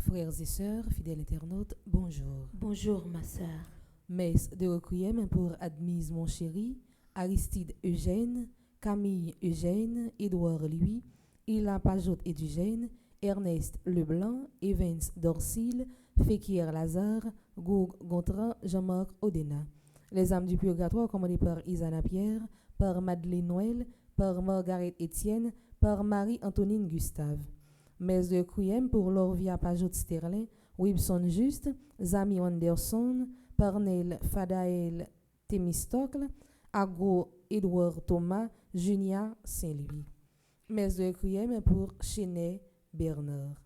Frères et sœurs, fidèles internautes, bonjour. Bonjour ma sœur. Messe de requiem pour Admise mon chéri, Aristide Eugène, Camille Eugène, Édouard Louis, Ila Pajot Edugène, Ernest Leblanc, Evans Dorcil, Fekir Lazare, Goug Gontran, Jean-Marc Odena. Les âmes du purgatoire commandées par Isana Pierre, par Madeleine Noël, par Margaret Étienne, par Marie-Antonine Gustave. Messe de requiem pour Lorvia Pajot Sterling, Wilson Juste, Zami Anderson, Parnell Fadael Temistocle, Agro Edouard Thomas, Junia Saint-Louis. Messe de requiem pour Chenet Bernard.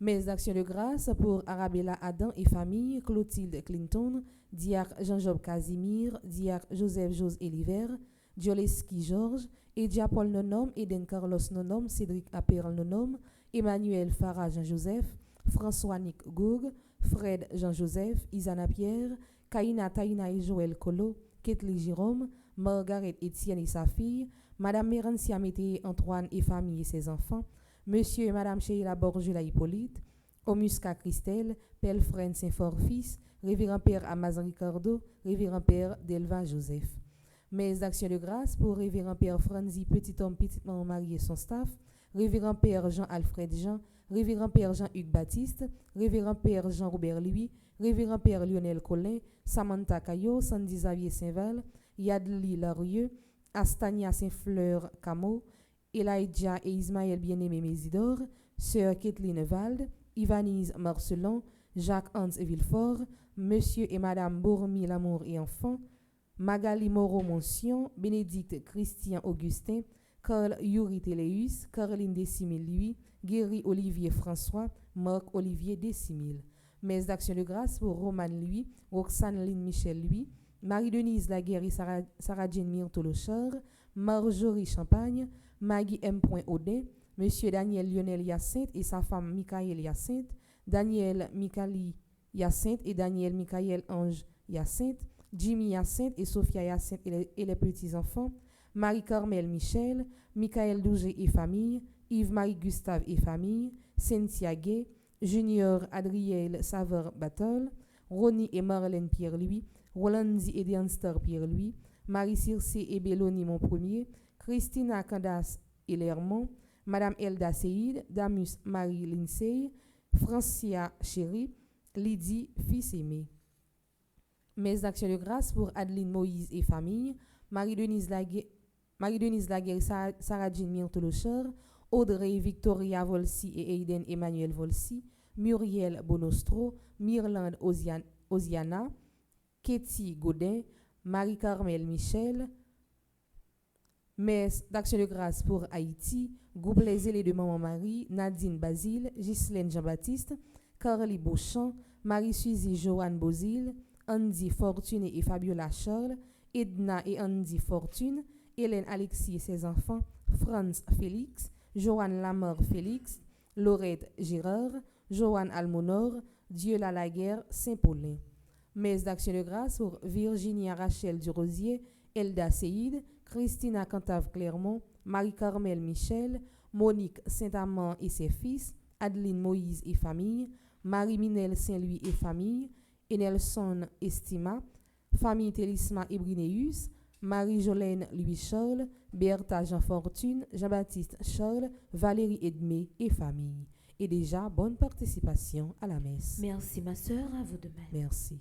Messe d'action de grâce pour Arabella Adam et famille, Clotilde Clinton, Diacre Jean-Job Casimir, Diacre Joseph Jose Eliver, Dioleski Georges, Edia Paul Nonom, Eden Carlos Nonom, Cédric Aperl Nonom, Emmanuel Farah Jean-Joseph, François Nick Goug, Fred Jean-Joseph, Isana Pierre, Kaina Taina et Joël Colo, Ketli Jérôme, Margaret Étienne et sa fille, Madame Mérancia Mété Antoine et famille et ses enfants, Monsieur et Madame Sheila Borjula Hippolyte, Omusca Christelle, Pelfren Saint-Fort-Fils, Révérend Père Amazon Ricardo, Révérend Père Delva Joseph. Mes actions de grâce pour Révérend Père Franzi Petit Homme, Petite Maman Marie et son staff, Révérend Père Jean-Alfred Jean, Révérend Père Jean-Hugues Baptiste, Révérend Père Jean-Robert Louis, Révérend Père Lionel Collin, Samantha Caillot, Sandy Xavier Saint-Val, Yadli Larieux, Astania Saint-Fleur Camo, Elijah et Ismaël Bien-Aimé Mésidor, Sœur Kathleen Valde, Ivanise Marcelon, Jacques-Hans Villefort, Monsieur et Madame Bourmi Lamour et Enfants, Magali Moreau-Monsion, Bénédicte Christian Augustin, Carl Yuri Téléus, Caroline Décimil Louis, Guéry Olivier François, Marc Olivier Décimil. Messe d'action de grâce pour Romane Louis, Roxane Lynn Michel Louis, Marie-Denise Laguerre et Sarah Jane Myrtolochar, Marjorie Champagne, Maggie M. Audin, Monsieur Daniel Lionel Hyacinthe et sa femme Michael Hyacinthe, Daniel Michaeli Hyacinthe et Daniel Michael Ange Hyacinthe, Jimmy Hyacinthe et Sophia Hyacinthe et les petits-enfants, Marie-Carmel Michel, Michael Douget et famille, Yves-Marie Gustave et famille, Cynthia Gay, Junior Adriel Saveur Battle, Ronnie et Marlène Pierre-Louis, Rolandi et Dianstar Pierre-Louis, Marie-Circé et Belloni Mon Premier, Christina Candace et Lermont, Madame Elda Seyd, Damus Marie Lindsay, Francia Chéri, Lydie Fils Aimé. Mes actions de grâce pour Adeline Moïse et famille, Marie-Denise Laguerre, Sarah Jean Myrtolochar, Audrey Victoria Volsi et Aiden Emmanuel Volsi, Muriel Bonostro, Myrlande Osiana, Katie Godin, Marie-Carmel Michel. Messe d'action de grâce pour Haïti, Groupe Les Ailés de Maman Marie, Nadine Basile, Ghislaine Jean-Baptiste, Carly Beauchamp, Marie-Suzy Joanne Bozil, Andy Fortune et Fabiola Charles, Edna et Andy Fortune, Hélène Alexis et ses enfants, Franz Félix, Joanne Lamar Félix, Laurette Girard, Joanne Almonor, Dieu la Laguerre, Saint-Paulin. Messe d'action de grâce pour Virginia Rachel Durosier, Elda Seyd, Christina Cantave Clermont, Marie-Carmel Michel, Monique Saint-Amand et ses fils, Adeline Moïse et famille, Marie-Minelle Saint-Louis et famille, Enelson Estima, famille Télisma Ibrineus, Marie-Jolène Louis-Charles, Bertha Jean-Fortune, Jean-Baptiste Charles, Valérie Edmé et famille. Et déjà, bonne participation à la messe. Merci ma sœur, à vous de même. Merci.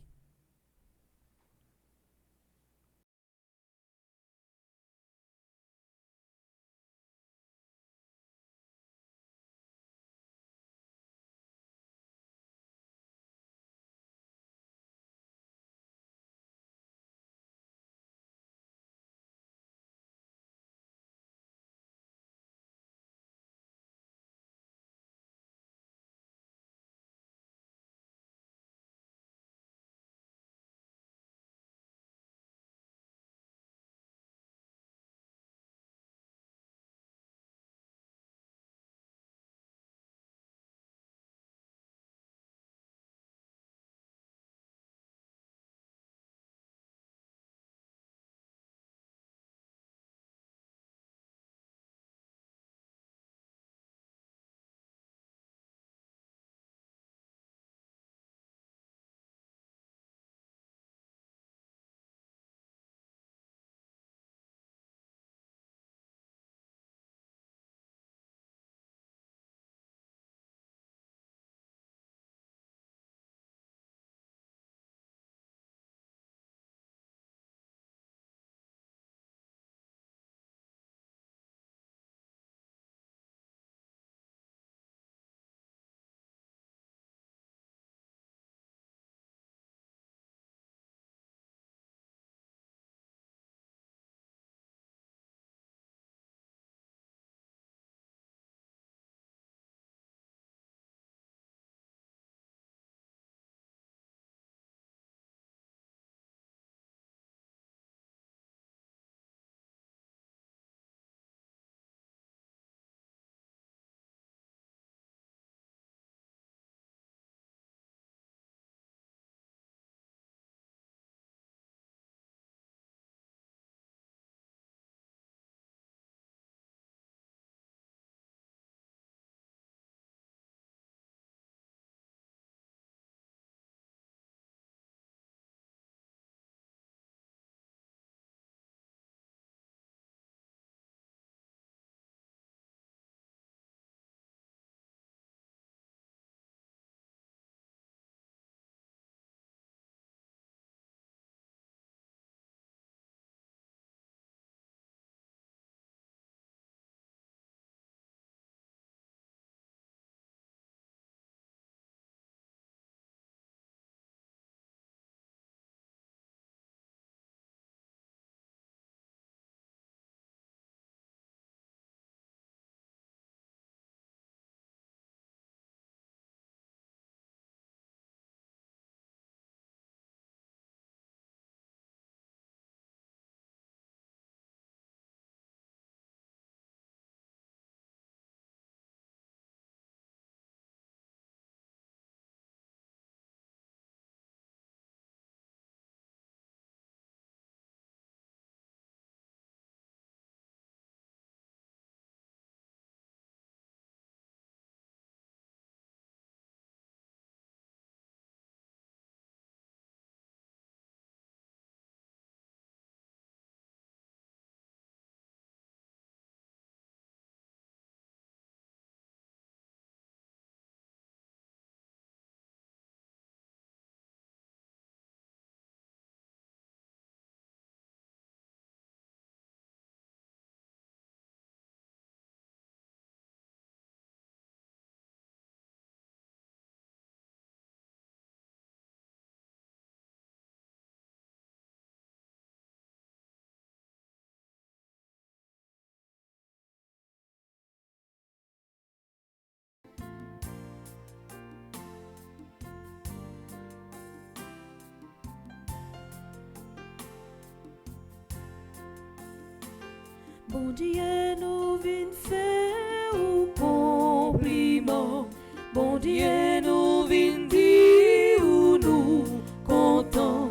Bon Dieu nous vient faire ou compliment. Bon Dieu nous vient dire ou nous content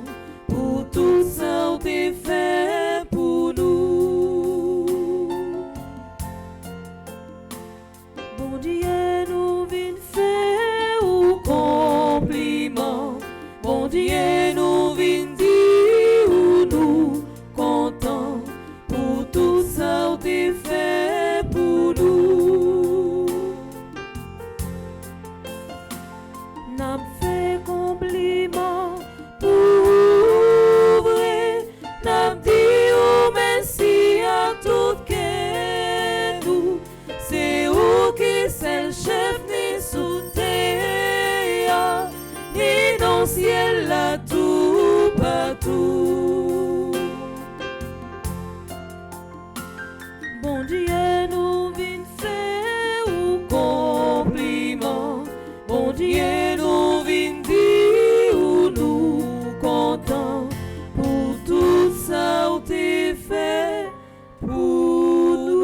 pour tout ça que t'es fait pour nous. Bon Dieu nous vient faire ou compliment. Bon Dieu nous vient dire ou nous content pour tout ça que t'es fait pour nous. N'a fait compliment pour vrai, n'a dit oh merci à tout que nous. C'est où qui c'est le chef ni sous terre, ni dans le ciel là tout partout. Bon Dieu nous vient faire ou compliment. Bon Dieu nous vient dire ou nous content pour tout ça où t'es fait pour nous.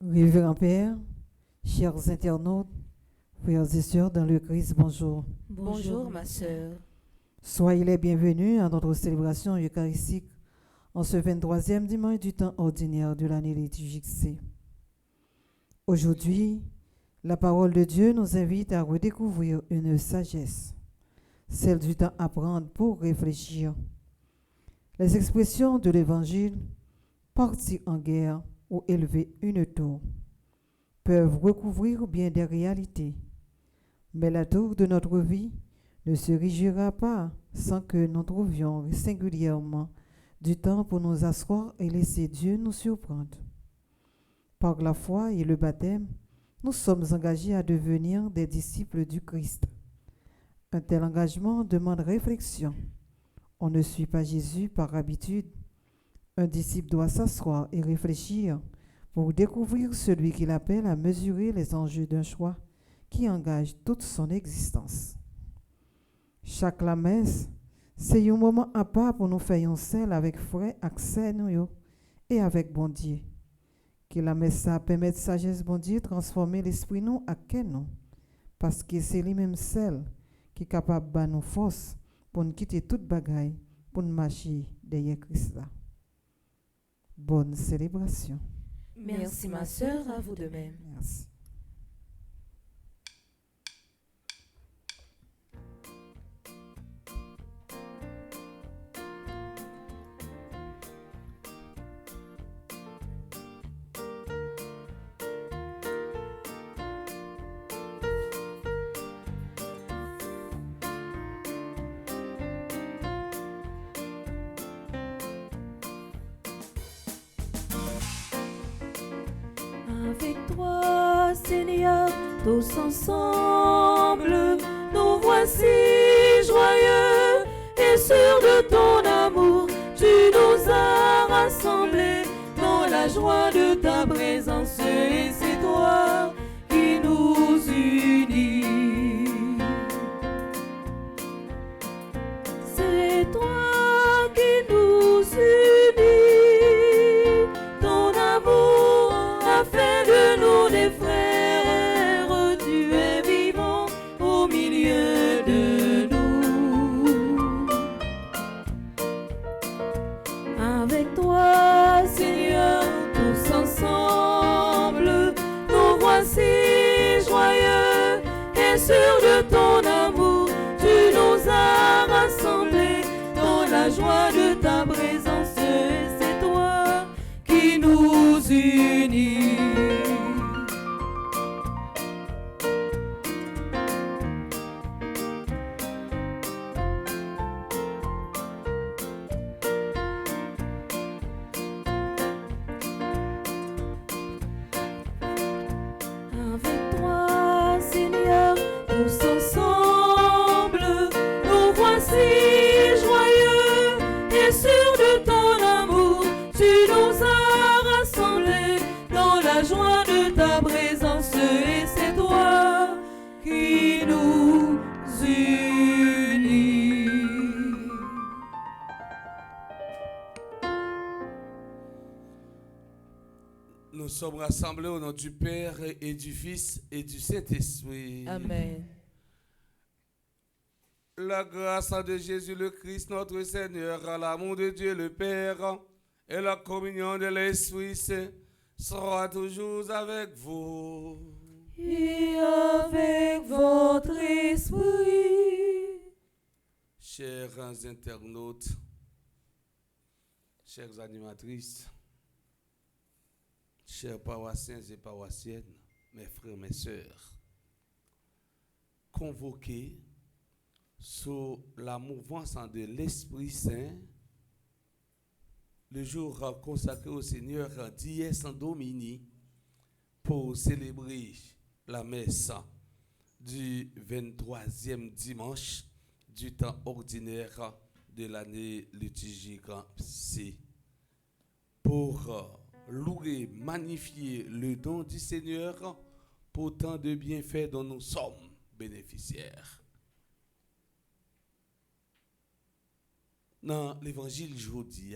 Révérend Père, chers internautes, frères et sœurs dans le Christ, bonjour. Bonjour ma sœur. Soyez les bienvenus à notre célébration eucharistique en ce 23e dimanche du temps ordinaire de l'année liturgique C. Aujourd'hui, la parole de Dieu nous invite à redécouvrir une sagesse, celle du temps à prendre pour réfléchir. Les expressions de l'Évangile, partir en guerre ou élever une tour, peuvent recouvrir bien des réalités. Mais la tour de notre vie ne se rigira pas sans que nous trouvions singulièrement du temps pour nous asseoir et laisser Dieu nous surprendre. Par la foi et le baptême, nous sommes engagés à devenir des disciples du Christ. Un tel engagement demande réflexion. On ne suit pas Jésus par habitude. Un disciple doit s'asseoir et réfléchir pour découvrir celui qu'il appelle à mesurer les enjeux d'un choix qui engage toute son existence. Chaque la messe, c'est un moment à part pour nous faire un seul avec frère accès nous et avec bon Dieu. Que la messe ça permette sagesse bon Dieu transformer l'esprit nous à quel nom, parce que c'est lui-même seul qui est capable de nous force pour nous quitter toute bagaille pour nous marcher derrière Christ là. Bonne célébration. Merci ma sœur, à vous de même. Merci. Avec toi, Seigneur, tous ensemble, nous voici joyeux et sûrs de ton amour. Tu nous as rassemblés dans la joie de ta présence et c'est toi qui nous unit. C'est toi qui nous unit. Ton amour a fait de nous des frères. Tu es vivant au milieu de nous. Avec toi, Seigneur, tous ensemble, nous voici sûr de ton amour, tu nous as rassemblés dans la joie de ta présence. C'est toi qui nous unis. Avec toi, Seigneur, tous ensemble, nous voici joyeux et sûrs de ton amour. Tu nous as rassemblés dans la joie de ta présence et c'est toi qui nous unis. Nous sommes rassemblés au nom du Père et du Fils et du Saint-Esprit. Amen. La grâce de Jésus le Christ, notre Seigneur, l'amour de Dieu le Père et la communion de l'Esprit Saint sera toujours avec vous. Et avec votre esprit. Chers internautes, chères animatrices, chers paroissiens et paroissiennes, mes frères, mes sœurs, convoqués sous la mouvance de l'Esprit Saint, le jour consacré au Seigneur Dies Domini, pour célébrer la messe du 23e dimanche du temps ordinaire de l'année liturgique C. Pour louer, magnifier le don du Seigneur pour tant de bienfaits dont nous sommes bénéficiaires. Dans l'évangile aujourd'hui,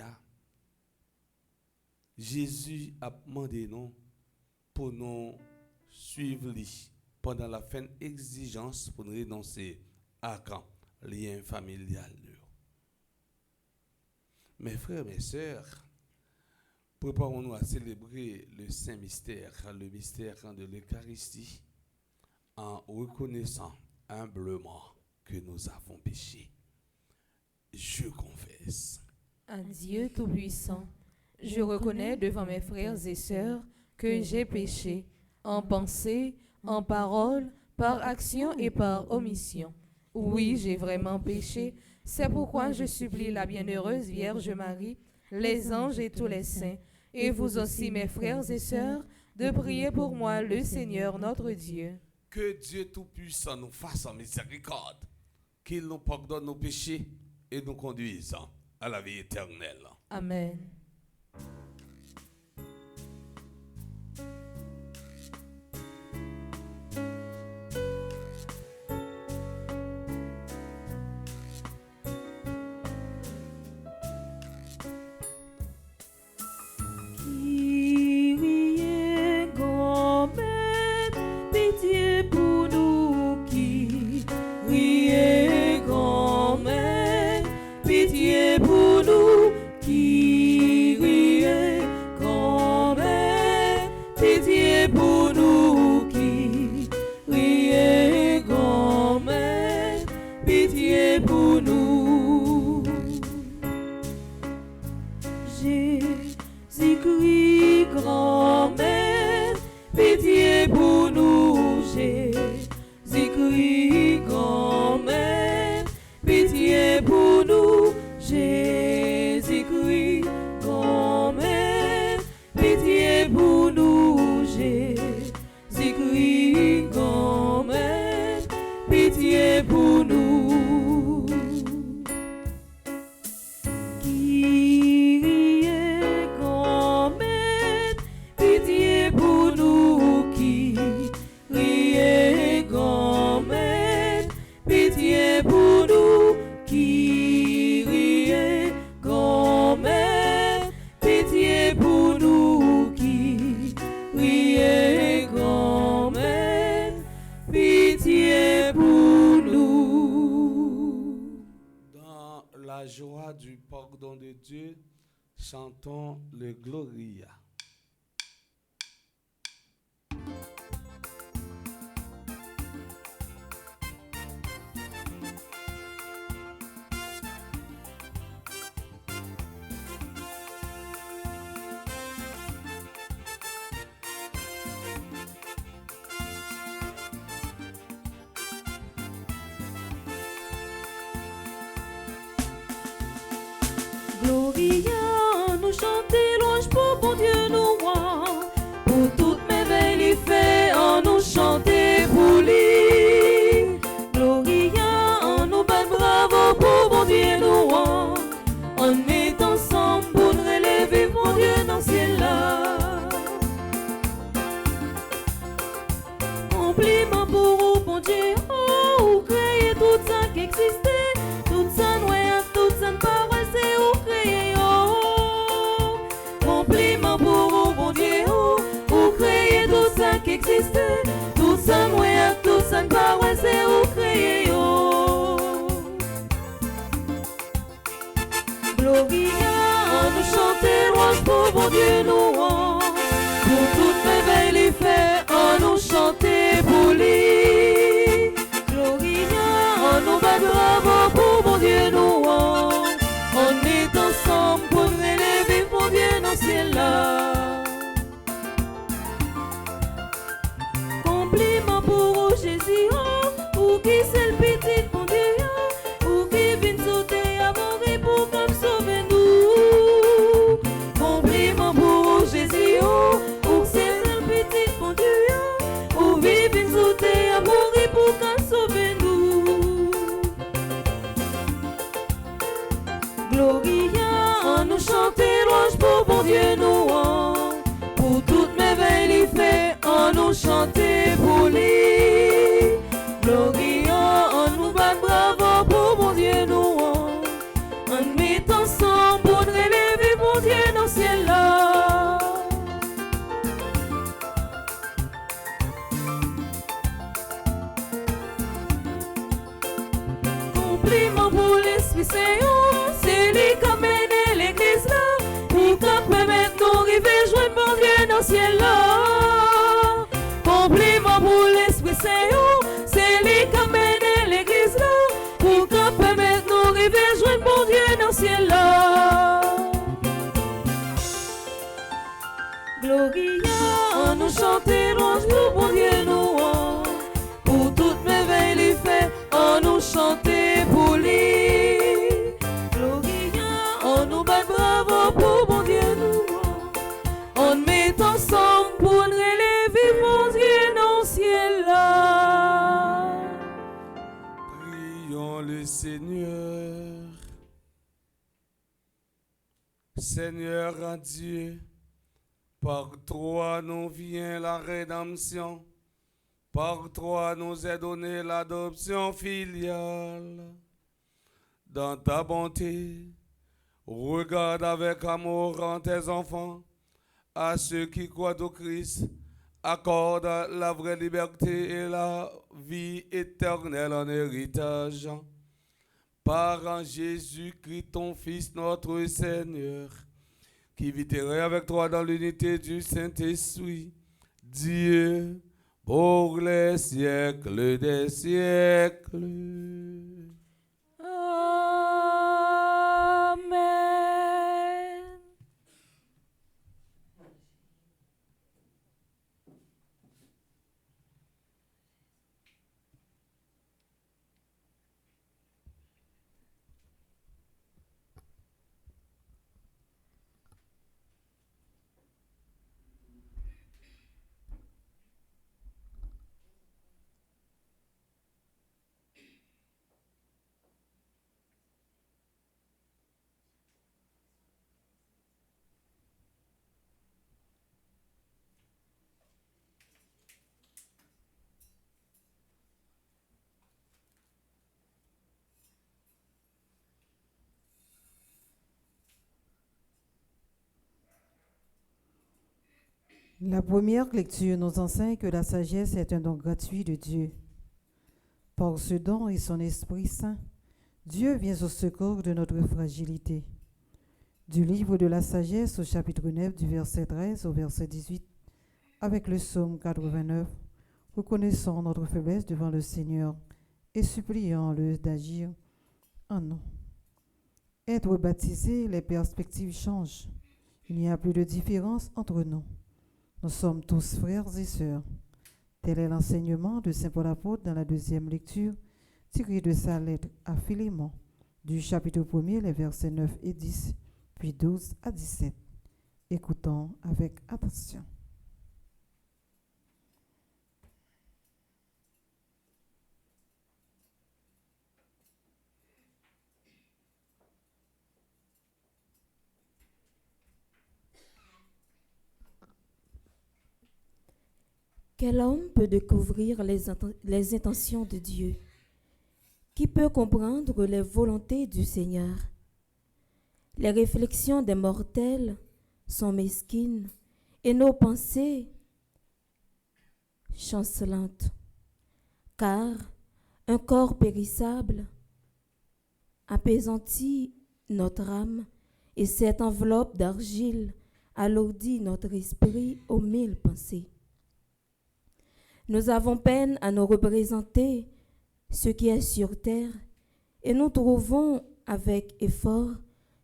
Jésus a demandé nous pour nous suivre lui pendant la fin exigence pour nous renoncer à quand lien familial. Mes frères, mes sœurs, préparons-nous à célébrer le Saint Mystère, le mystère de l'Eucharistie, en reconnaissant humblement que nous avons péché. Je confesse. À Dieu Tout-Puissant, je reconnais devant mes frères et sœurs que j'ai péché en pensée, en parole, par action et par omission. Oui, j'ai vraiment péché. C'est pourquoi je supplie la bienheureuse Vierge Marie, les anges et tous les saints, et vous aussi, mes frères et sœurs, de prier pour moi le Seigneur notre Dieu. Que Dieu Tout-Puissant nous fasse en miséricorde, qu'il nous pardonne nos péchés et nous conduise à la vie éternelle. Amen. Kyrie Gomen, pitié pour nous. Kyrie Gomen, pitié pour nous. Kyrie Gomen, pitié pour nous. Kyrie Gomen, pitié pour nous. Jésus-Christ, grand-mère, pitié pour nous. Jésus-Christ, grand-mère, pitié pour nous. Jésus-Christ, grand-mère, pitié pour nous. Jésus-Christ, grand-mère, pitié pour nous. Kyrie Gomen, pitié pour nous. Kyrie Gomen, pitié pour nous. Kyrie Gomen, pitié pour nous. Kyrie Gomen, pitié pour nous. Dans la joie du pardon de Dieu, chantons le Gloria. fait. Tout ça moyen, tout ça pas ouais, c'est où créer yo. Gloria, on nous chanter louange pour bon Dieu nous rend. Pour toutes merveilles il fait, on nous chanter pour lui. Gloria, on nous bat bravo pour bon Dieu nous rend. On est ensemble pour élever mon Dieu dans le ciel là. Compliment pour Jésus, oh, ou qui c'est le petit mon Dieu, oh, ou qui vient sauter à mourir pour comme sauver nous. Compliment pour Jésus, oh, ou c'est le petit mon Dieu, oh, ou qui vient sauter à mourir pour comme sauver nous. Gloria, on nous chanter louange pour bon Dieu nous rend. Pour toutes merveilles il fait, on nous chanter pour lui. Gloria, on nous bat bravo pour bon Dieu nous rend. On met ensemble pour élever mon Dieu dans le ciel là. Compliment pour l'Esprit Saint, c'est lui qui a mené l'église là. Pour qu'on permette nous arriver joindre mon Dieu dans le ciel là. Compliment pour l'Esprit Saint, c'est lui qui a mené l'église là. Pour qu'on permette nous arriver joindre mon Dieu dans le ciel là. Gloria, on nous chanter louange pour bon Dieu nous rend. Pour toutes merveilles il fait, on nous chanter pour lui. Gloria, on nous bat bravo pour bon Dieu nous rend. On met ensemble pour relever mon Dieu dans le ciel là. Prions le Seigneur. Seigneur en Dieu, par toi nous vient la rédemption. Par toi nous est donnée l'adoption filiale. Dans ta bonté, regarde avec amour en tes enfants, à ceux qui croient au Christ, accorde la vraie liberté et la vie éternelle en héritage. Par Jésus-Christ, ton Fils, notre Seigneur, qui viterait avec toi dans l'unité du Saint-Esprit, Dieu, pour les siècles des siècles. Amen. La première lecture nous enseigne que la sagesse est un don gratuit de Dieu. Par ce don et son Esprit Saint, Dieu vient au secours de notre fragilité. Du livre de la sagesse au chapitre 9 du verset 13 au verset 18, avec le psaume 89, reconnaissons notre faiblesse devant le Seigneur et supplions-le d'agir en nous. Être baptisé, les perspectives changent. Il n'y a plus de différence entre nous. Nous sommes tous frères et sœurs. Tel est l'enseignement de Saint Paul apôtre dans la deuxième lecture, tirée de sa lettre à Philémon, du chapitre 1er, les versets 9 et 10, puis 12 à 17. Écoutons avec attention. Quel homme peut découvrir les intentions de Dieu? Qui peut comprendre les volontés du Seigneur? Les réflexions des mortels sont mesquines et nos pensées chancelante, car un corps périssable apaisantit notre âme et cette enveloppe d'argile alourdit notre esprit aux mille pensées. Nous avons peine à nous représenter ce qui est sur terre et nous trouvons avec effort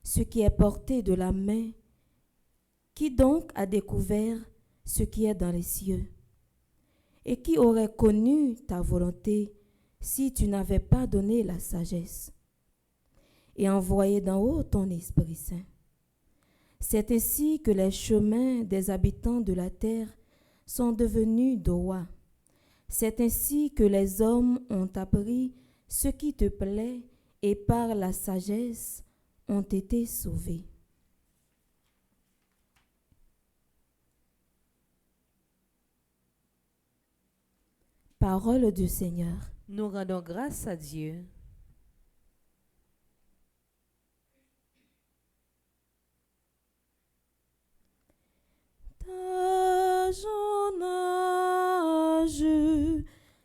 ce qui est porté de la main. Qui donc a découvert ce qui est dans les cieux? Et qui aurait connu ta volonté si tu n'avais pas donné la sagesse et envoyé d'en haut ton Esprit Saint? C'est ainsi que les chemins des habitants de la terre sont devenus droits. C'est ainsi que les hommes ont appris ce qui te plaît et par la sagesse ont été sauvés. Parole du Seigneur. Nous rendons grâce à Dieu. D'âge en âge,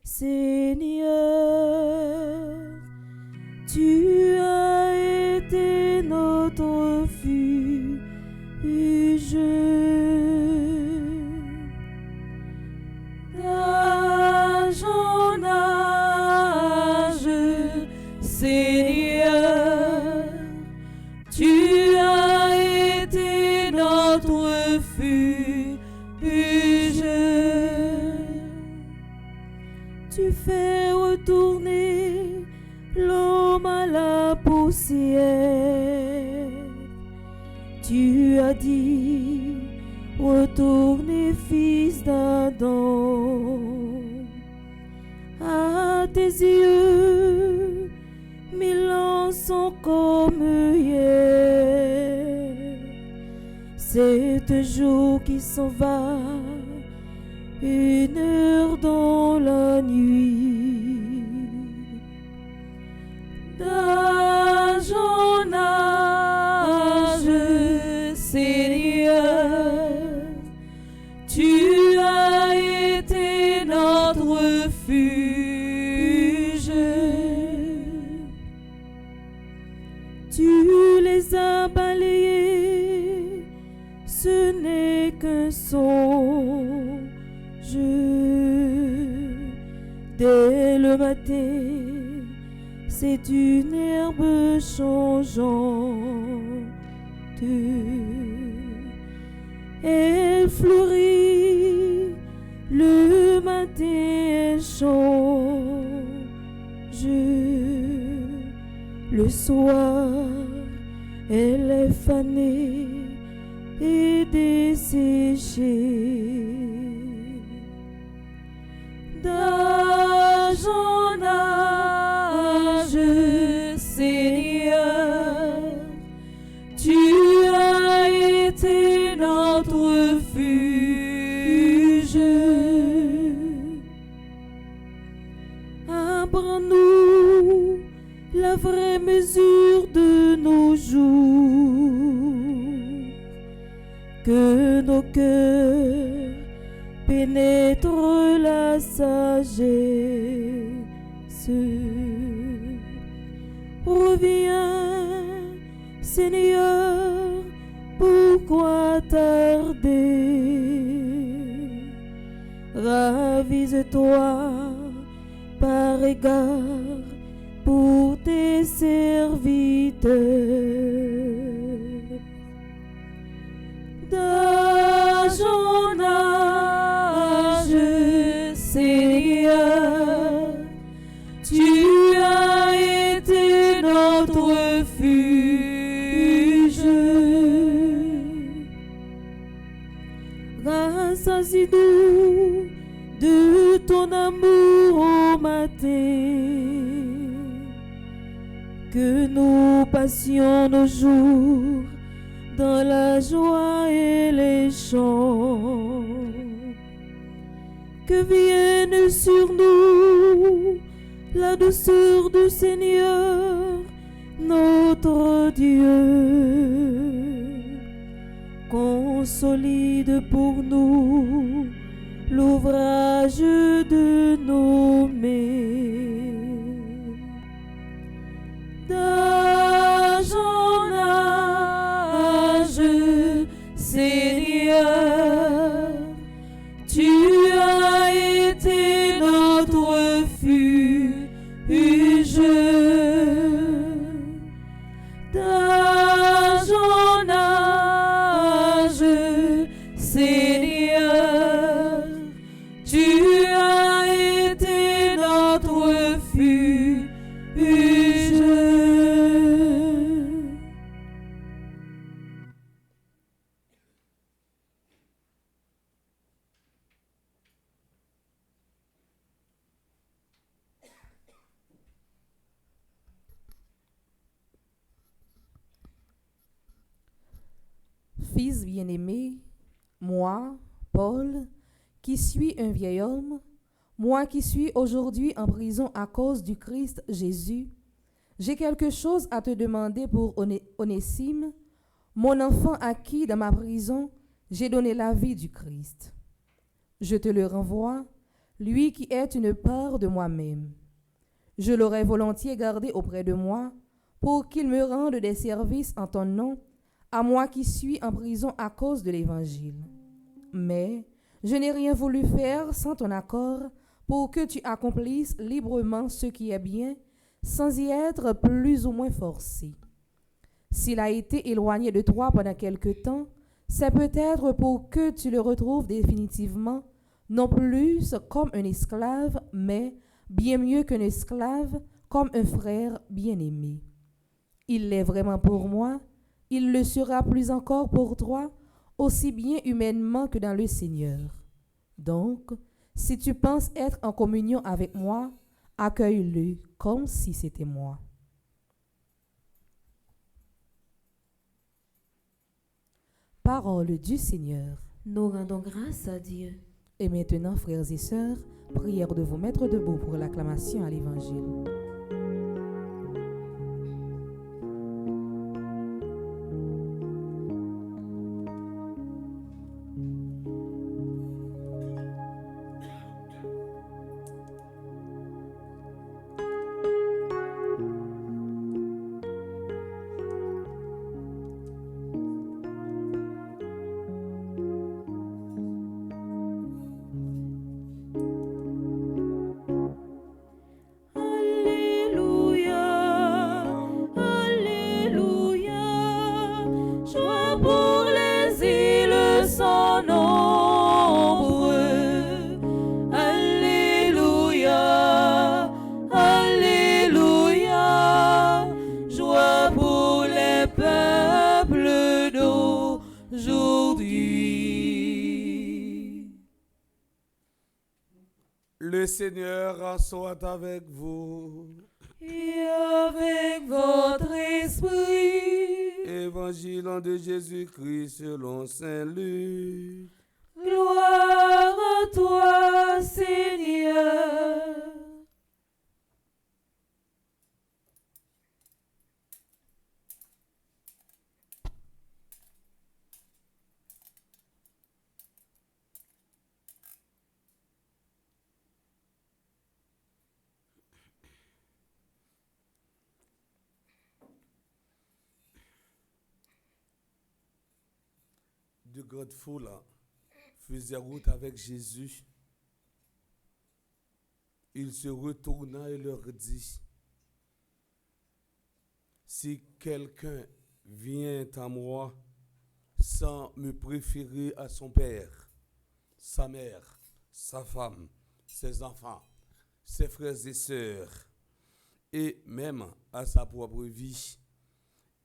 Seigneur, tu as été notre refuge. D'âge en âge, Seigneur, tu as été notre refuge. Tu fais retourner l'homme à la poussière. Tu as dit, retournez fils d'Adam. À tes yeux, 1000 ans sont comme hier. C'est un jour qui s'en va, une heure dans la nuit. D'âge en âge, Seigneur, tu as été notre refuge. Tu les as balayés, ce n'est qu'un songe. Dès le matin, c'est une herbe changeante. Elle fleurit, le matin elle change. Le soir, elle est fanée et desséchée. D'âge en âge, Seigneur, tu as été notre refuge. Apprends-nous la vraie mesure de nos jours, que nos cœurs pénètrent la sagesse. Reviens, Seigneur, pourquoi tarder? Ravise-toi par égard pour tes serviteurs. D'âge en âge, Seigneur, tu as été notre refuge. Rassasie-nous de ton amour au matin, que nous passions nos jours dans la joie et les chants. Que vienne sur nous la douceur du Seigneur, notre Dieu. Consolide pour nous l'ouvrage de nos mains. D'âge en âge, Seigneur, tu as été notre refuge. D'âge en âge, Seigneur, tu as été notre refuge. Fils bien-aimé, moi, Paul, qui suis un vieil homme, moi qui suis aujourd'hui en prison à cause du Christ Jésus, j'ai quelque chose à te demander pour Onésime, mon enfant à qui, dans ma prison, j'ai donné la vie du Christ. Je te le renvoie, lui qui est une part de moi-même. Je l'aurais volontiers gardé auprès de moi pour qu'il me rende des services en ton nom, à moi qui suis en prison à cause de l'Évangile. Mais je n'ai rien voulu faire sans ton accord pour que tu accomplisses librement ce qui est bien, sans y être plus ou moins forcé. S'il a été éloigné de toi pendant quelque temps, c'est peut-être pour que tu le retrouves définitivement, non plus comme un esclave, mais bien mieux qu'un esclave, comme un frère bien-aimé. Il l'est vraiment pour moi, il le sera plus encore pour toi, aussi bien humainement que dans le Seigneur. Donc, si tu penses être en communion avec moi, accueille-le comme si c'était moi. Parole du Seigneur. Nous rendons grâce à Dieu. Et maintenant, frères et sœurs, prière de vous mettre debout pour l'acclamation à l'Évangile. Le Seigneur soit avec vous. Et avec votre esprit. Évangile de Jésus-Christ selon Saint Luc. Gloire à toi, Seigneur. De grandes foules faisaient route avec Jésus. Il se retourna et leur dit, si quelqu'un vient à moi sans me préférer à son père, sa mère, sa femme, ses enfants, ses frères et sœurs, et même à sa propre vie,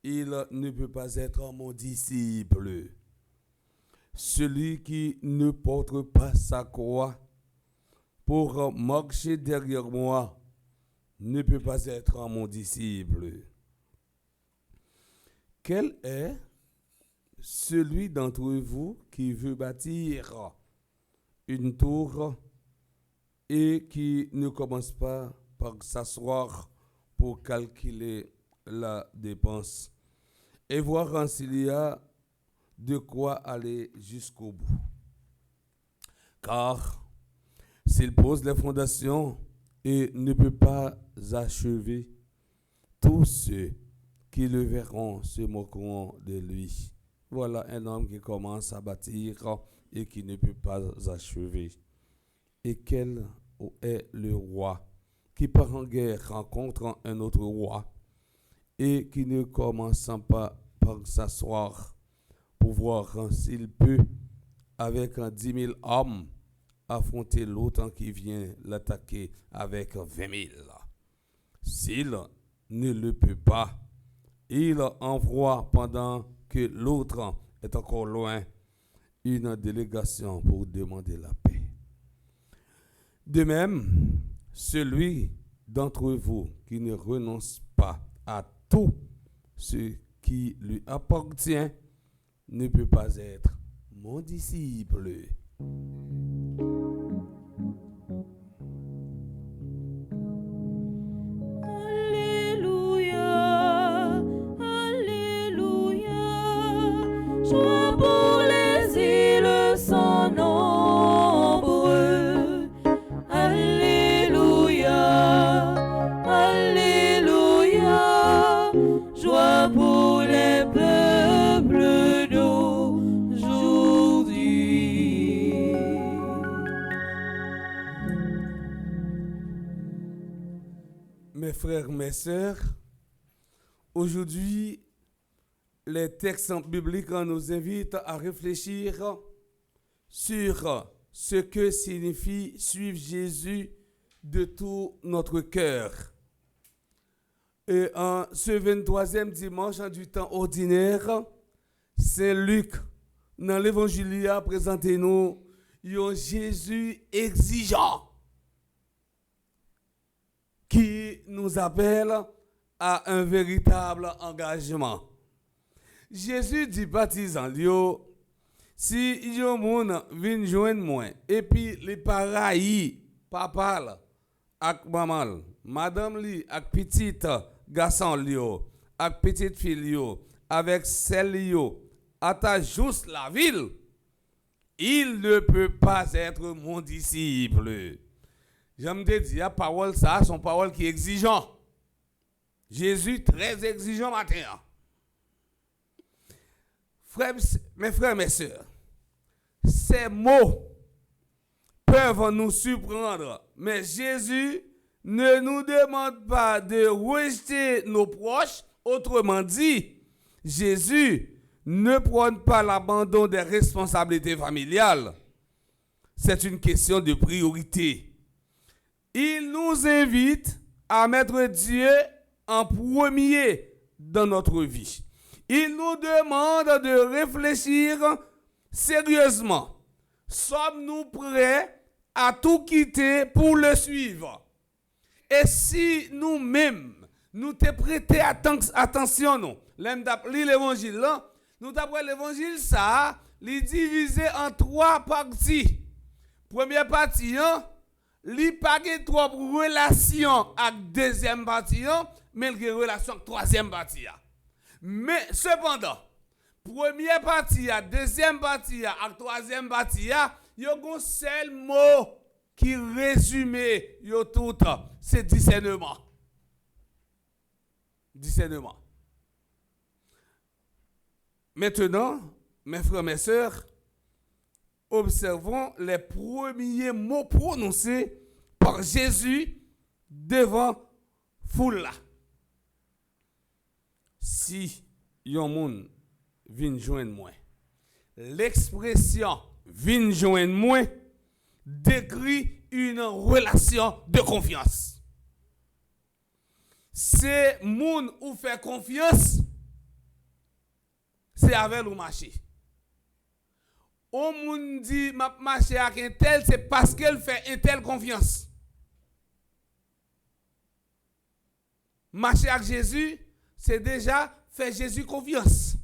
il ne peut pas être mon disciple. Celui qui ne porte pas sa croix pour marcher derrière moi ne peut pas être mon disciple. Quel est celui d'entre vous qui veut bâtir une tour et qui ne commence pas par s'asseoir pour calculer la dépense et voir s'il y a de quoi aller jusqu'au bout. Car s'il pose les fondations et ne peut pas achever, tous ceux qui le verront se moqueront de lui. Voilà un homme qui commence à bâtir et qui ne peut pas achever. Et quel est le roi qui part en guerre rencontre un autre roi et qui ne commence pas par s'asseoir pour voir s'il peut, avec 10 000 hommes, affronter l'autre qui vient l'attaquer avec 20 000. S'il ne le peut pas, il envoie pendant que l'autre est encore loin une délégation pour demander la paix. De même, celui d'entre vous qui ne renonce pas à tout ce qui lui appartient ne peut pas être mon disciple. Alléluia, Alléluia, joie pour les îles sans nombre. Alléluia, Alléluia, joie pour les peuples d'aujourd'hui. Mes frères, mes sœurs, aujourd'hui, les textes bibliques nous invitent à réfléchir sur ce que signifie suivre Jésus de tout notre cœur. Et en ce 23e dimanche du temps ordinaire, Saint Luc, dans l'évangile, a présenté nous un Jésus exigeant qui nous appelle à un véritable engagement. Jésus dit baptisant, si yon moun vin joindre moi et puis les pareils papa ak maman, madame li ak petite garçon li ak petite fille avec celle yo ata juste la ville, il ne peut pas être mon disciple. J'aime te dire, la parole ça, son parole qui est exigeant. Jésus très exigeant matin. Mes frères, mes sœurs, ces mots peuvent nous surprendre, mais Jésus ne nous demande pas de rejeter nos proches. Autrement dit, Jésus ne prône pas l'abandon des responsabilités familiales. C'est une question de priorité. Il nous invite à mettre Dieu en premier dans notre vie. Il nous demande de réfléchir sérieusement. Sommes-nous prêts à tout quitter pour le suivre? Et si nous-mêmes, nous te prêtons attention, nous, l'évangile là, nous d'après l'évangile ça, il divisé en 3 parties. Première partie, li pa gen trop relation avec deuxième partie, mais il y a relation avec troisième partie. Mais cependant, première partie, deuxième partie, avec troisième partie, il y a un seul mot qui résume yo tout, c'est discernement. Discernement. Maintenant, mes frères, mes sœurs, observons les premiers mots prononcés par Jésus devant foule là. Si yon moun vin joindre moi, l'expression vin joindre moi décrit une relation de confiance. C'est moun ou fait confiance, c'est avec ou marcher. On moun dit m'a marché avec un tel, c'est parce qu'elle fait un tel confiance. Marcher avec Jésus, c'est déjà faire Jésus confiance.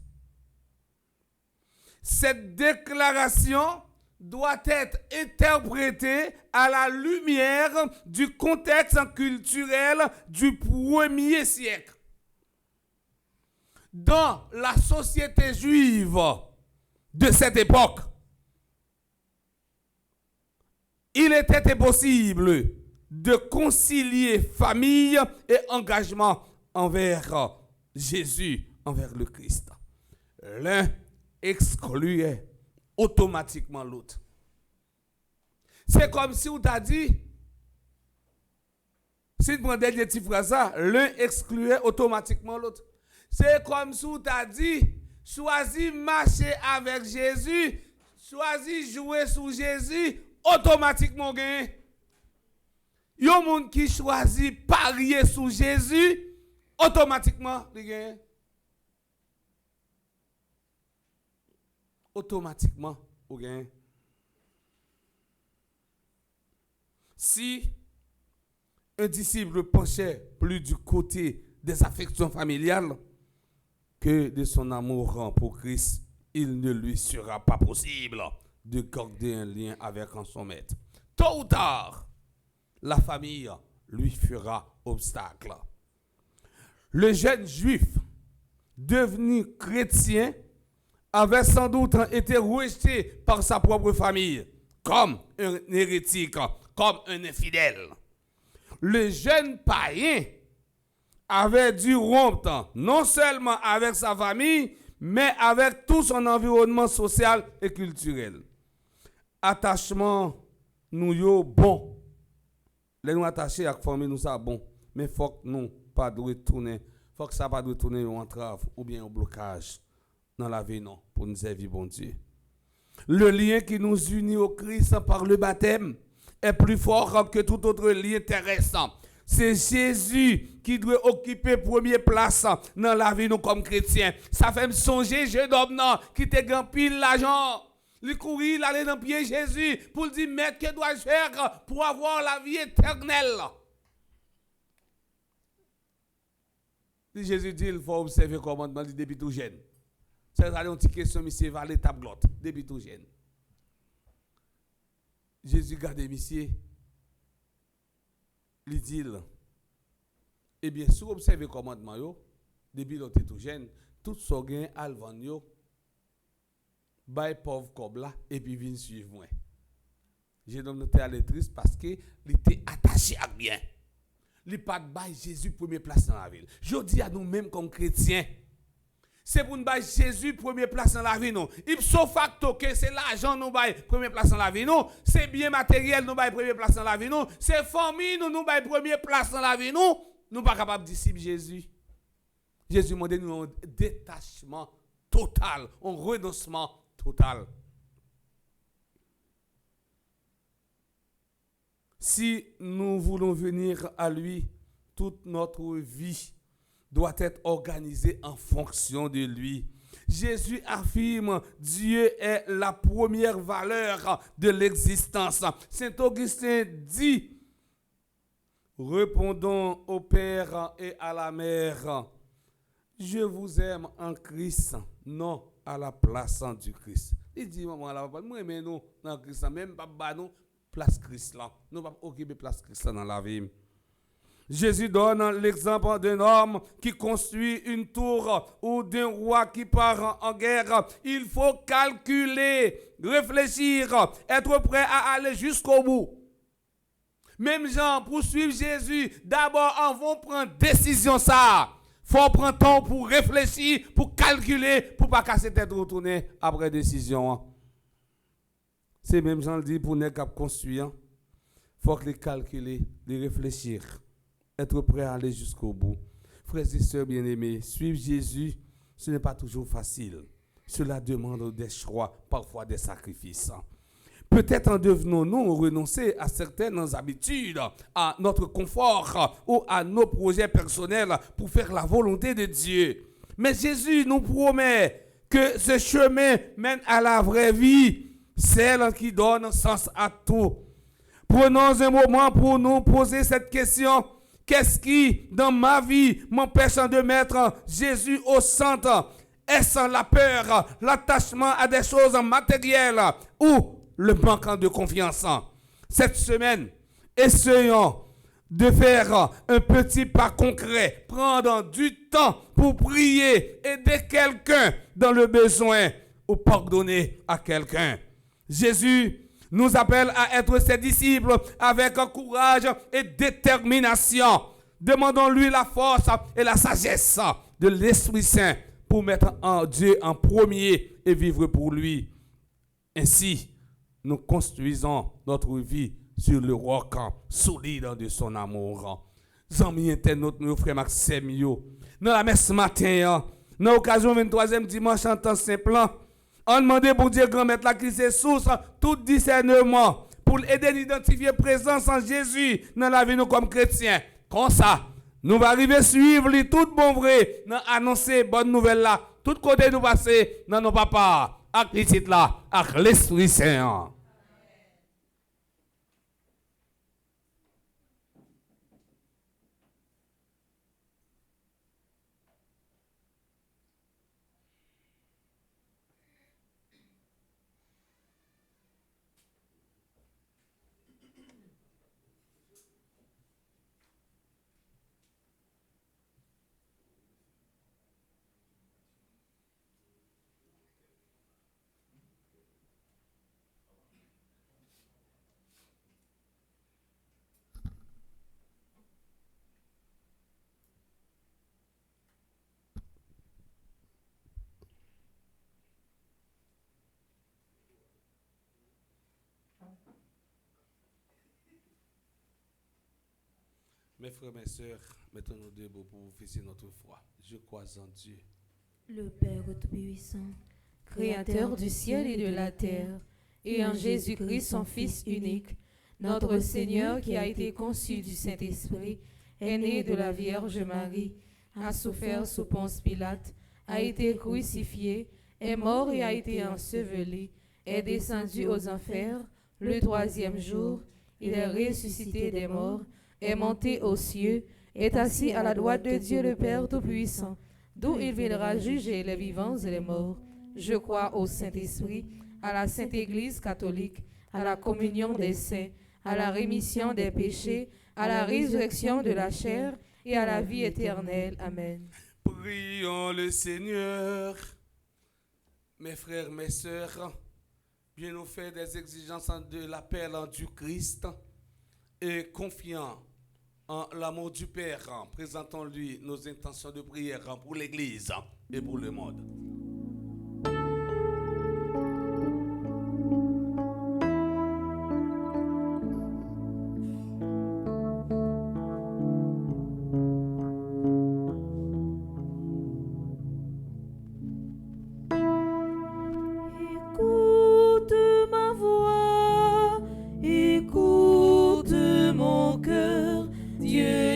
Cette déclaration doit être interprétée à la lumière du contexte culturel du 1er siècle. Dans la société juive de cette époque, il était impossible de concilier famille et engagement envers Jésus, envers le Christ. L'un excluait automatiquement l'autre. C'est comme si on t'a dit, si tu prends des petites phrases, l'un excluait automatiquement l'autre. C'est comme si on t'a dit, choisis marcher avec Jésus, choisis jouer sous Jésus, automatiquement gagner. Il y a un monde qui choisit parier sous Jésus, automatiquement il gagne. Automatiquement il gagne. Si un disciple penchait plus du côté des affections familiales que de son amour pour Christ, il ne lui sera pas possible de garder un lien avec son maître. Tôt ou tard, la famille lui fera obstacle. Le jeune juif, devenu chrétien, avait sans doute été rejeté par sa propre famille comme un hérétique, comme un infidèle. Le jeune païen avait dû rompre non seulement avec sa famille, mais avec tout son environnement social et culturel. Attachement, nous yo bon. Les nous attachés à la famille, nous ça bon. Mais il faut que nous pas de retourner. Faut que ça pas de retourner en entrave ou bien en blocage dans la vie, non, pour nous servir, bon Dieu. Le lien qui nous unit au Christ par le baptême est plus fort que tout autre lien terrestre. C'est Jésus qui doit occuper première place dans la vie nous comme chrétiens. Ça fait me songer jeune homme qui te gagne pile l'argent. Il courir, il allait dans le pied Jésus pour lui dire, mais que dois-je faire pour avoir la vie éternelle? Jésus dit, il faut observer le commandement depuis tout jeune. C'est une petite question, monsieur, va l'étape glotte, depuis tout jeune. Jésus garde monsieur, il dit, eh bien, si vous observez le commandement, depuis l'autre tout jeune, tout ce gain alvan yo, bay pauvre comme là, et puis vient suivre moi. J'ai nommé à triste parce qu'il était attaché à bien. Il n'a pas de Jésus première place dans la ville. Je dis à nous-mêmes comme chrétiens, c'est pour nous battre Jésus première place dans la vie. Ipso facto que c'est l'argent nous bail première place dans la vie. C'est bien matériel nous bail première place dans la vie. C'est famille nous bail première place dans la vie. Nous pas capable de disciples Jésus. Jésus m'a donné un détachement total, un renoncement total. Si nous voulons venir à lui, toute notre vie doit être organisée en fonction de lui. Jésus affirme Dieu est la première valeur de l'existence. Saint Augustin dit, répondons au Père et à la Mère, je vous aime en Christ, non à la place du Christ. Il dit, maman, moi, mais nous, dans Christ, même pas nous, place Christ là. Nous ne pouvons pas occuper place Christ là dans la vie. Jésus donne l'exemple d'un homme qui construit une tour ou d'un roi qui part en guerre. Il faut calculer, réfléchir, être prêt à aller jusqu'au bout. Même gens, pour suivre Jésus, d'abord, on va prendre décision ça. Faut prendre temps pour réfléchir, pour calculer, pour pas casser tête retourner après décision. C'est même gens le dit pour ne pas construire. Faut que les calculer, les réfléchir, être prêt à aller jusqu'au bout. Frères et sœurs bien-aimés, suivre Jésus, ce n'est pas toujours facile. Cela demande des choix, parfois des sacrifices. Peut-être en devenons-nous renoncer à certaines habitudes, à notre confort ou à nos projets personnels pour faire la volonté de Dieu. Mais Jésus nous promet que ce chemin mène à la vraie vie, celle qui donne sens à tout. Prenons un moment pour nous poser cette question. Qu'est-ce qui, dans ma vie, m'empêche de mettre Jésus au centre? Est-ce la peur, l'attachement à des choses matérielles ou le manque de confiance? Cette semaine, essayons de faire un petit pas concret, prendre du temps pour prier, aider quelqu'un dans le besoin ou pardonner à quelqu'un. Jésus nous appelle à être ses disciples avec courage et détermination. Demandons-lui la force et la sagesse de l'Esprit Saint pour mettre Dieu en premier et vivre pour lui. Ainsi, nous construisons notre vie sur le roc solide de son amour. Amis internautes, nos frères Maxime, dans la messe matin, dans l'occasion 23e dimanche en temps simple, on demande pour Dieu grand maître qui c'est source tout discernement pour aider à identifier présence en Jésus dans la vie nous comme chrétiens. Comme ça, nous va arriver à suivre les tout bon vrai, dans annoncer bonne nouvelle là, tout côté nous passer dans nos papas, avec les titres là, avec l'Esprit Saint. Mes frères, mes sœurs, mettons-nous debout pour vous fixer notre foi. Je crois en Dieu, le Père Tout-Puissant, Créateur du ciel et de la terre, et en Jésus-Christ, son Fils unique, notre Seigneur qui a été conçu du Saint-Esprit, est né de la Vierge Marie, a souffert sous Ponce Pilate, a été crucifié, est mort et a été enseveli, est descendu aux enfers, le troisième jour, il est ressuscité des morts, est monté aux cieux, est assis à la droite de Dieu le Père Tout-Puissant, d'où il viendra juger les vivants et les morts. Je crois au Saint-Esprit, à la Sainte Église catholique, à la communion des saints, à la rémission des péchés, à la résurrection de la chair et à la vie éternelle. Amen. prions le Seigneur. Mes frères, mes sœurs, bien nous faire des exigences de l'appel du Christ et confiant en l'amour du Père, présentons-lui nos intentions de prière pour l'Église et pour le monde.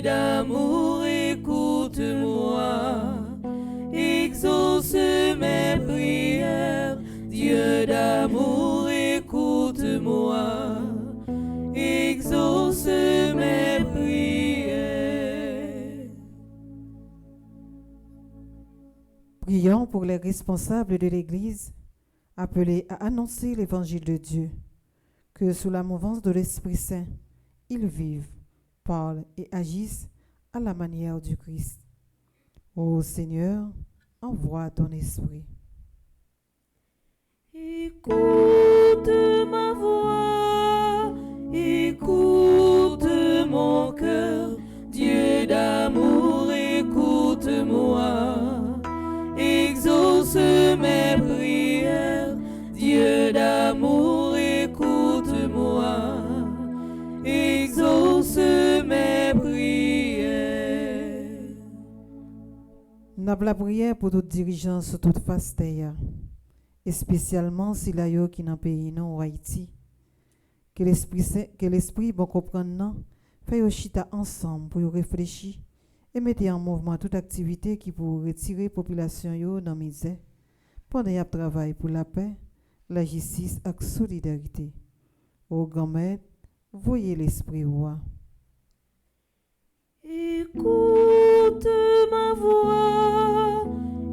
D'amour, écoute-moi, exauce mes prières. Dieu d'amour, écoute-moi, exauce mes prières. Prions pour les responsables de l'Église, appelés à annoncer l'évangile de Dieu, que sous la mouvance de l'Esprit Saint, ils vivent, parlent et agissent à la manière du Christ. Ô Seigneur, envoie ton esprit. Écoute ma voix, écoute mon cœur. Dieu d'amour, écoute-moi, exauce mes prières. Dieu d'amour, écoute-moi, exauce mes prières. N'a la prière pour toute dirigeants sur toute face terre, et spécialement si la yo qui dans pays non Haïti. Que l'esprit bon comprendre fait yo chita ensemble pour yo réfléchir et mettre en mouvement toute activité qui pour retirer population yo dans misère pendant y a travail pour la paix, la justice et la solidarité. Au grand maître, voyez l'esprit roi. Écoute ma voix,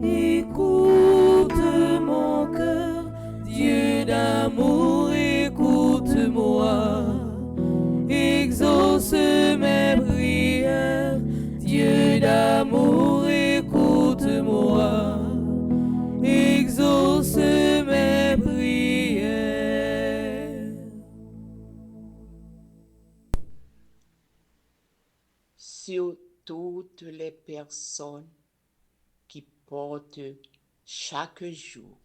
écoute mon cœur. Dieu d'amour, écoute-moi, exauce mes prières. Dieu d'amour, écoute-moi, exauce mes prières. toutes les personnes qui portent chaque jour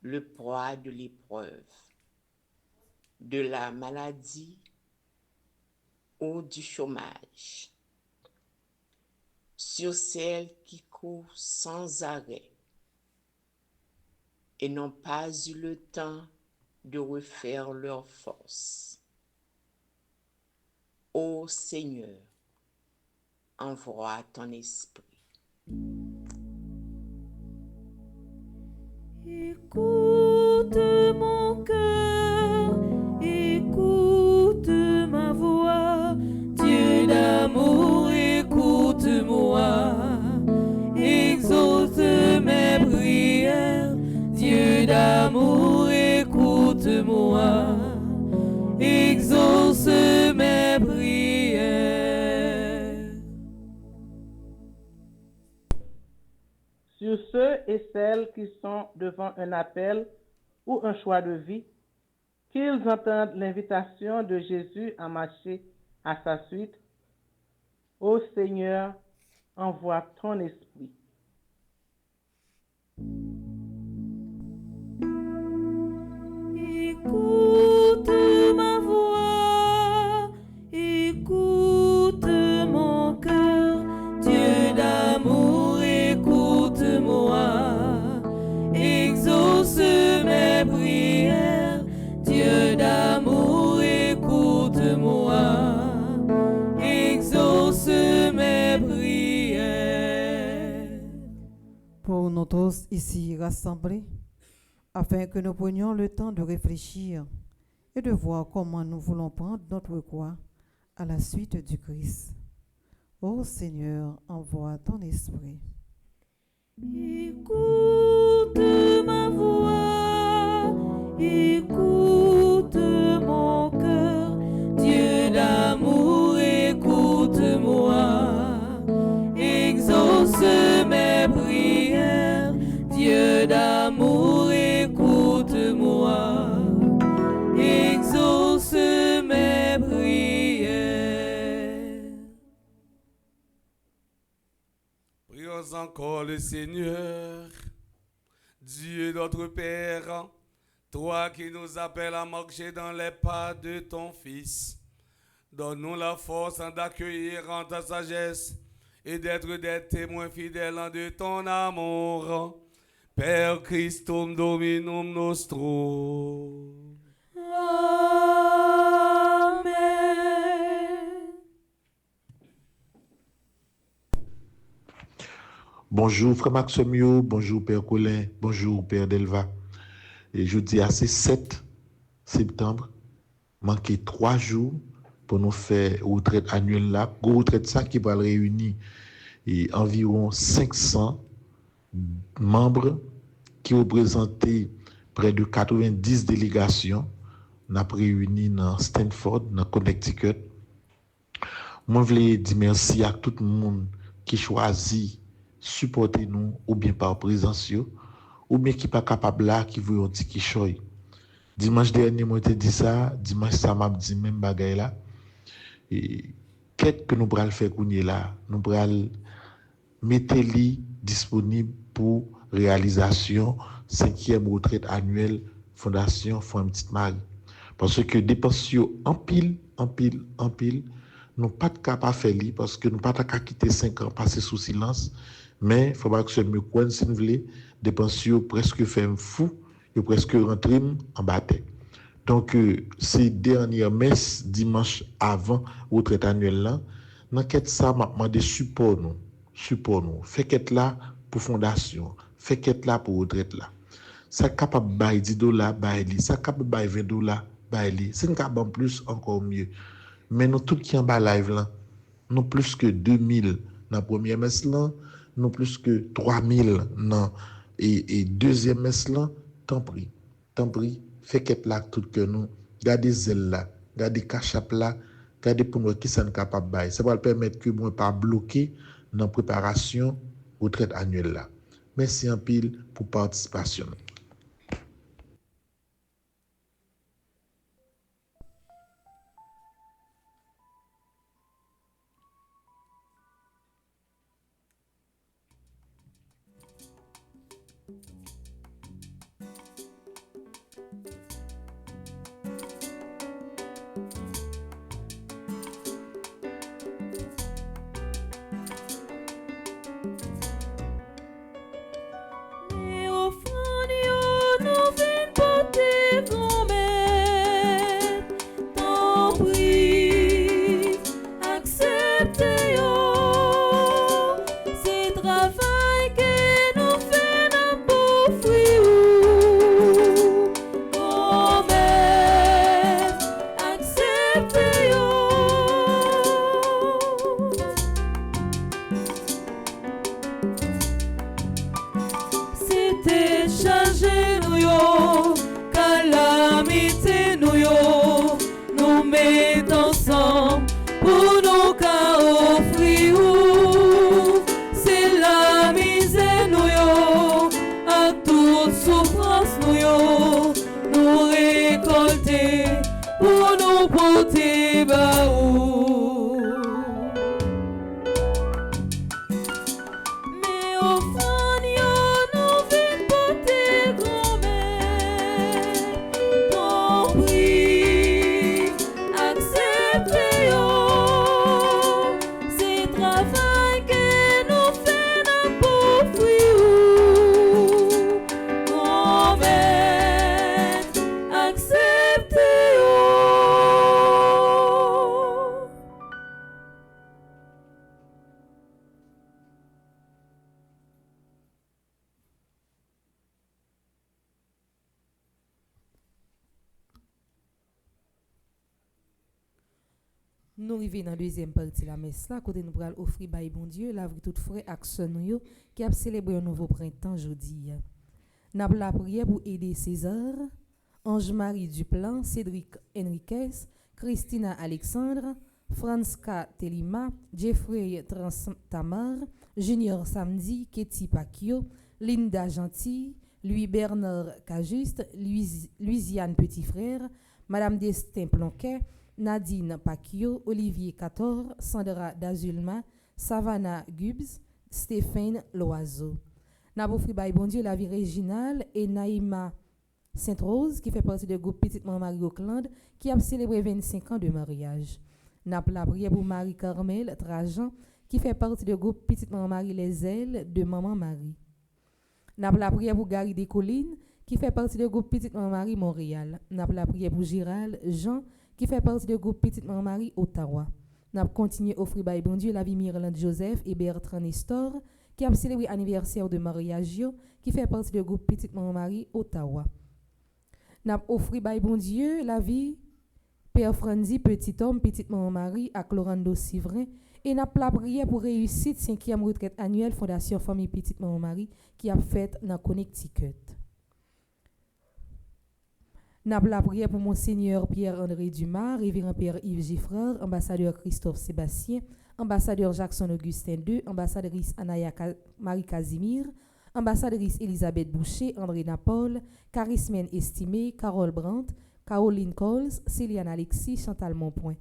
le poids de l'épreuve, de la maladie ou du chômage, sur celles qui courent sans arrêt et n'ont pas eu le temps de refaire leur force. Ô Seigneur, envoie ton esprit. Écoute mon cœur, écoute ma voix, Dieu d'amour, écoute-moi, exauce mes prières, Dieu d'amour, écoute-moi, exauce mes prières. Sur ceux et celles qui sont devant un appel ou un choix de vie, qu'ils entendent l'invitation de Jésus à marcher à sa suite. Ô Seigneur, envoie ton esprit. Écoute ma voix, écoute mon cœur, Dieu d'amour, écoute-moi, exauce mes prières, Dieu d'amour, écoute-moi, exauce mes prières. Pour nous tous ici rassemblés, afin que nous prenions le temps de réfléchir et de voir comment nous voulons prendre notre croix à la suite du Christ. Ô Seigneur, envoie ton esprit. Écoute ma voix, écoute mon cœur, Dieu d'amour, écoute-moi, exauce mes prières, Dieu d'amour, écoute-moi, exauce mes prières. Prions encore le Seigneur, Dieu notre Père, toi qui nous appelles à marcher dans les pas de ton Fils. Donne-nous la force d'accueillir en ta sagesse et d'être des témoins fidèles de ton amour. Per Christum Dominum nostrum. Amen. Bonjour Frère Maximio, bonjour Père Colin, bonjour Père Delva. Et je dis à c'est 7 septembre, manqué 3 jours pour nous faire retraite annuelle là. Gros retraite ça qui va réunir et environ 500 membres qui représentaient près de 90 délégations. On a réuni dans Stanford, dans Connecticut. Moi, je voulais dire merci à tout le monde qui choisit supporter nous, ou bien par présence, ou bien qui n'est pas capable là, qui veut un petit choix. Dimanche dernier, moi, je dit ça, dimanche, ça m'a dit même bagaille là. Et qu'est-ce que nous pourrons faire là? Nous pourrons mettre les disponible pour réalisation 5e retraite annuelle Fondation Femme Petite Marie. Parce que dépenses en pile, nous pas de capable faire li parce que nous pas de quitter 5 ans passer sous silence, mais il faut pas que ce me coin si vous voulez dépenses presque fait fou, yo presque rentrer en bataille. Donc ces dernières messes dimanche avant retraite annuelle là, dans quête ça m'a demandé support nous, fait quête là pour fondation, fait quête là pour retraite là. Ça capable bail $10 bail li, ça capable bail $20 bail li. C'est capable plus encore mieux. Mais nous tout qui en bas live là, nous plus que 2000 dans la première messe là, nous plus que 3000 dans et deuxième messe là, tant pis, fait qu'être là tout que nous, gardez zèle là, gardez cachap là, gardez pour nous qui sont capables bail. Ça va permettre que moi pas bloquer dans préparation retraite annuelle là. Merci en pile pour participation. Nous arrivons dans la deuxième partie de la messe là, côté nous pral offrir bail bon Dieu, la vie tout frais action nous qui a célébré un nouveau printemps jeudi. N'a la prière pour aider César, Ange-Marie Duplan, Cédric Enriquez, Christina Alexandre, Franska Telima, Jeffrey Transtamar, Junior Samedi, Ketty Pacquiao, Linda Gentil, Louis Bernard Cajuste, Louisiane Petit Frère, Madame Destin Plonquet, Nadine Pacquiao, Olivier Cator, Sandra Dazulma, Savannah Gubbs, Stéphane Loiseau. N'a offri by bon Dieu la vie régionale et Naïma Sainte-Rose qui fait partie du groupe Petite Maman Marie Auckland qui a célébré 25 ans de mariage. N'a la prière pour Marie-Carmel Trajan qui fait partie du groupe Petite Maman Marie Les Ailes de Maman Marie. N'a la prière pour Gary Descollines qui fait partie du groupe Petite Maman Marie Montréal. N'a la prière pour Gérald Jean qui fait partie du groupe Petite Maman Marie Ottawa. N'a continué à offrir by bon Dieu la vie Mirland Joseph et Bertrand Nestor qui a célébré l'anniversaire de mariage qui fait partie du groupe Petite Maman Marie Ottawa. N'a offert by bon Dieu la vie Père Franzi Petit Homme Petite Maman Marie à Clorando Sivrin et n'a la prière pour réussir 5e retraite annuelle Fondation Famille Petite Maman Marie qui a fait dans Connecticut. N'a la prière pour Monseigneur Pierre-André Dumas, Révérend Père Yves Giffrard, ambassadeur Christophe Sébastien, ambassadeur Jackson Augustin II, ambassadrice Anaya Marie Casimir, ambassadrice Elisabeth Boucher, André Napol, charismène estimée, Carole Brandt, Caroline Coles, Céliane Alexis, Chantal Monpoint.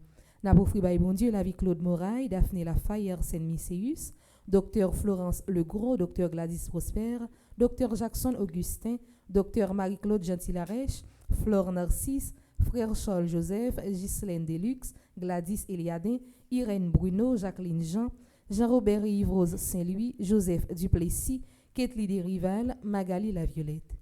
N'a offri by bon Dieu la vie Claude Moraille, Daphné Lafaye, Arsène Misséus, Docteur Florence Legros, Docteur Gladys Prosper, Docteur Jackson Augustin, Docteur Marie-Claude Gentil-Arèche, Flore Narcisse, Frère Charles Joseph, Ghislaine Deluxe, Gladys Eliadin, Irène Bruno, Jacqueline Jean, Jean-Robert Yves-Rose Saint-Louis, Joseph Duplessis, Ketli Desrival, Magali La Violette.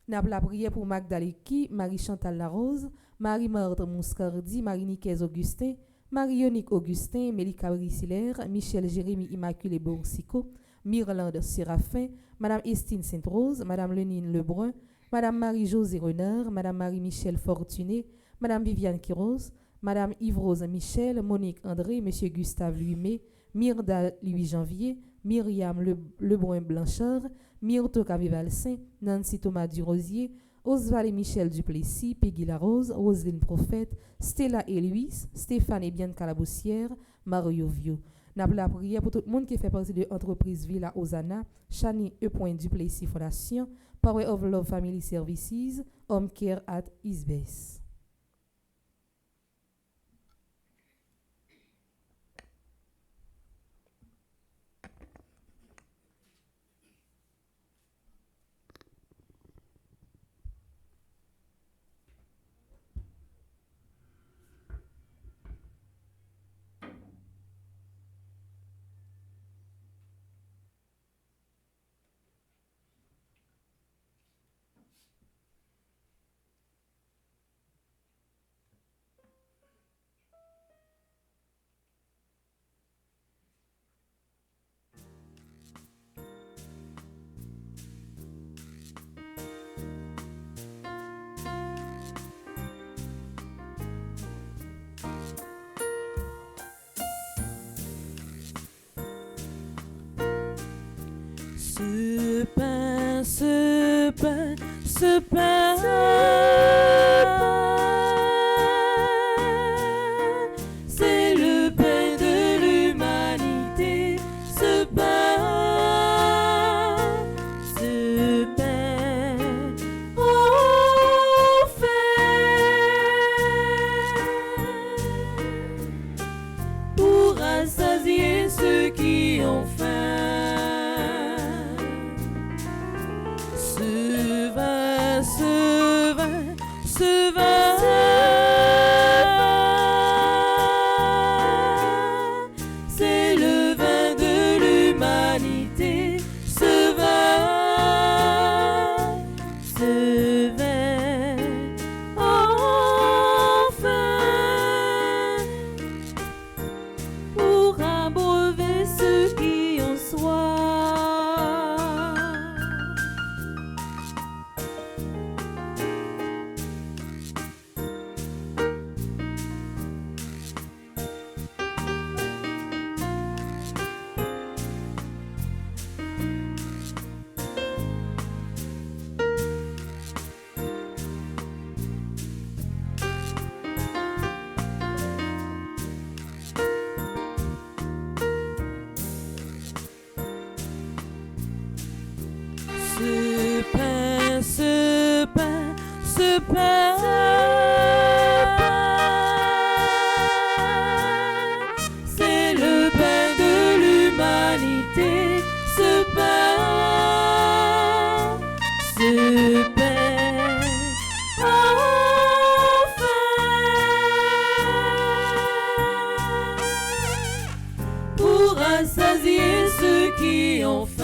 N'a la prière pour Magdaleki, Marie-Chantal Larose, Marie-Marthe Mouscardi, Marie-Nicaise Augustin, Marie-Yonique Augustin, Mélika Brisselaire, Michel Jérémy Immaculée Boursicot, Myrlande Séraphin, Madame Estine Sainte-Rose, Madame Lenine Lebrun, Madame Marie-Josée Renard, Madame Marie-Michel Fortuné, Madame Viviane Quiros, Madame Yves-Rose Michel, Monique André, Monsieur Gustave Luimé, Myrda Louis Janvier, Myriam Lebrun Blanchard, Myrto Cavival-Saint, Nancy Thomas Durosier, Oswald et Michel Duplessis, Peggy Larose, Roselyne Prophète, Stella et Louis, Stéphane et Bianca Laboussière, Mario Vio. N'a la prière pour tout le monde qui fait partie de l'entreprise Villa Osana, Chani E. Duplessis Fondation, Power of Love Family Services, Home Care at Isbes. Ce pain, c'est le pain de l'humanité. Ce pain, offert pour rassasier ceux qui ont faim. Ce vin, c'est le vin de l'humanité. Ce vin, enfin, pour abreuver ceux qui ont soif. ce pain, c'est le pain de l'humanité, ce pain, pour rassasier ceux qui ont faim.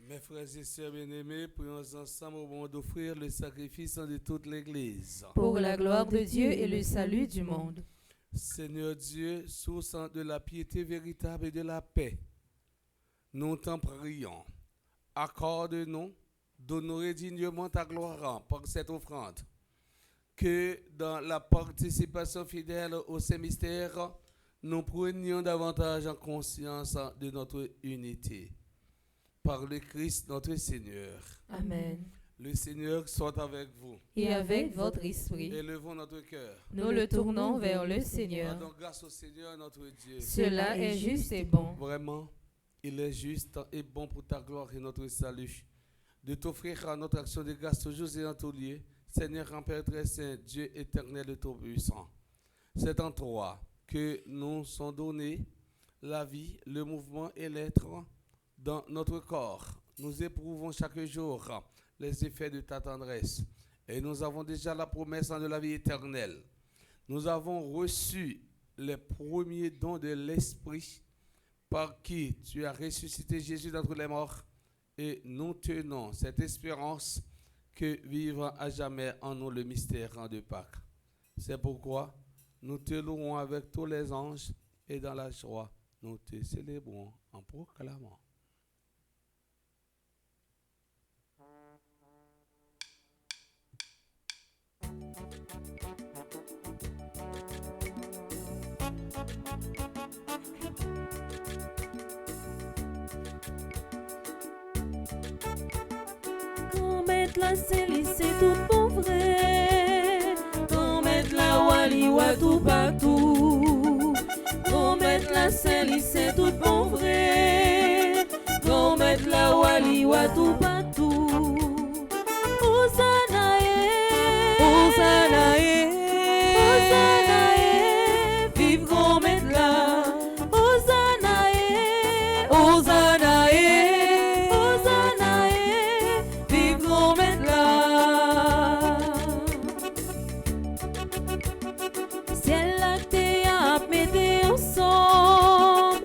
Mes frères et sœurs bien-aimés, prions ensemble au moment d'offrir le sacrifice de toute l'Église. Pour la gloire de Dieu et le salut du monde. Seigneur Dieu, source de la piété véritable et de la paix, nous t'en prions. Accorde-nous d'honorer dignement ta gloire par cette offrande. Que dans la participation fidèle au Saint-Mystère, nous prenions davantage en conscience de notre unité. Par le Christ notre Seigneur. Amen. Le Seigneur soit avec vous. Et avec votre esprit. Élevons notre cœur. Nous le tournons vers le Seigneur. Rendons grâce au Seigneur notre Dieu. Cela est juste et bon. Vraiment, il est juste et bon pour ta gloire et notre salut de t'offrir à notre action de grâce toujours et en tout lieu, Seigneur en Père très saint, Dieu éternel et tout-puissant. C'est en toi que nous sont donnés la vie, le mouvement et l'être dans notre corps. Nous éprouvons chaque jour les effets de ta tendresse et nous avons déjà la promesse de la vie éternelle. Nous avons reçu les premiers dons de l'Esprit par qui tu as ressuscité Jésus d'entre les morts et nous tenons cette espérance que vivra à jamais en nous le mystère de Pâques. C'est pourquoi nous te louons avec tous les anges et dans la joie, nous te célébrons en proclamant. Qu'on mette la célice, c'est tout bon vrai. Qu'on mette la waliwa tout partout. Qu'on mette la célice, c'est tout bon vrai. Qu'on mette la waliwa tout partout. Osanae, Osanae, Osanae, vive qu'on mette la. Osanae, Osanae, Osanae, vive qu'on mette la. Ciel la te a mette ensemble.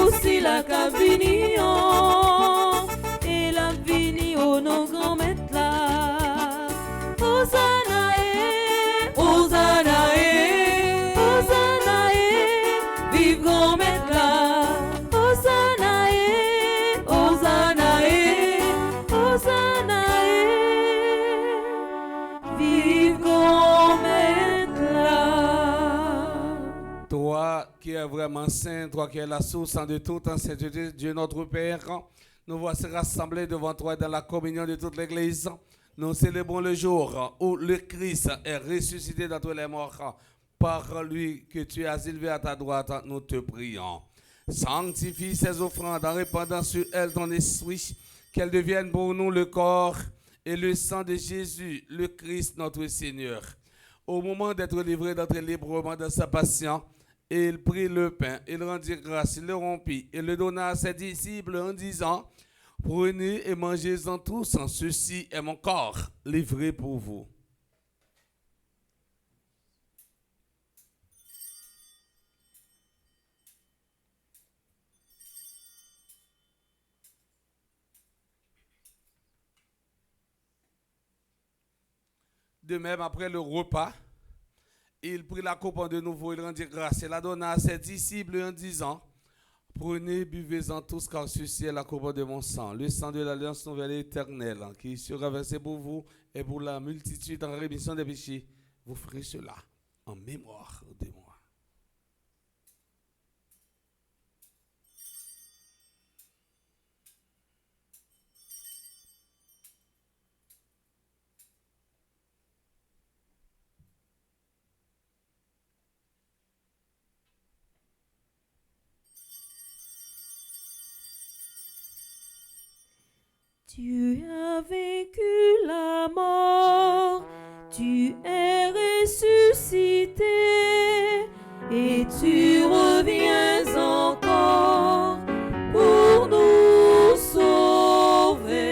aussi la cabini, et la vini au nos grands maîtres là. Hosanna, Hosanna, Hosanna, vive grand maître là. Hosanna, Hosanna, Hosanna, vive grand maître là. Toi qui es vraiment saint, toi qui es la source de toute sainteté, Dieu notre Père, nous voici rassemblés devant toi dans la communion de toute l'Église. Nous célébrons le jour où le Christ est ressuscité d'entre les morts. Par lui que tu as élevé à ta droite, nous te prions. Sanctifie ces offrandes en répandant sur elles ton esprit, qu'elles deviennent pour nous le corps et le sang de Jésus, le Christ notre Seigneur. Au moment d'être livré, d'entrer librement dans sa passion, il prit le pain, il rendit grâce, il le rompit et le donna à ses disciples en disant: prenez et mangez-en tous, ceci est mon corps livré pour vous. De même, après le repas, il prit la coupe de nouveau, il rendit grâce et la donna à ses disciples en disant: prenez, buvez-en tous, car ceci est la coupe de mon sang, le sang de l'alliance nouvelle et éternelle, qui sera versé pour vous et pour la multitude en rémission des péchés. Vous ferez cela en mémoire de moi. Tu as vaincu la mort, tu es ressuscité et tu reviens encore pour nous sauver.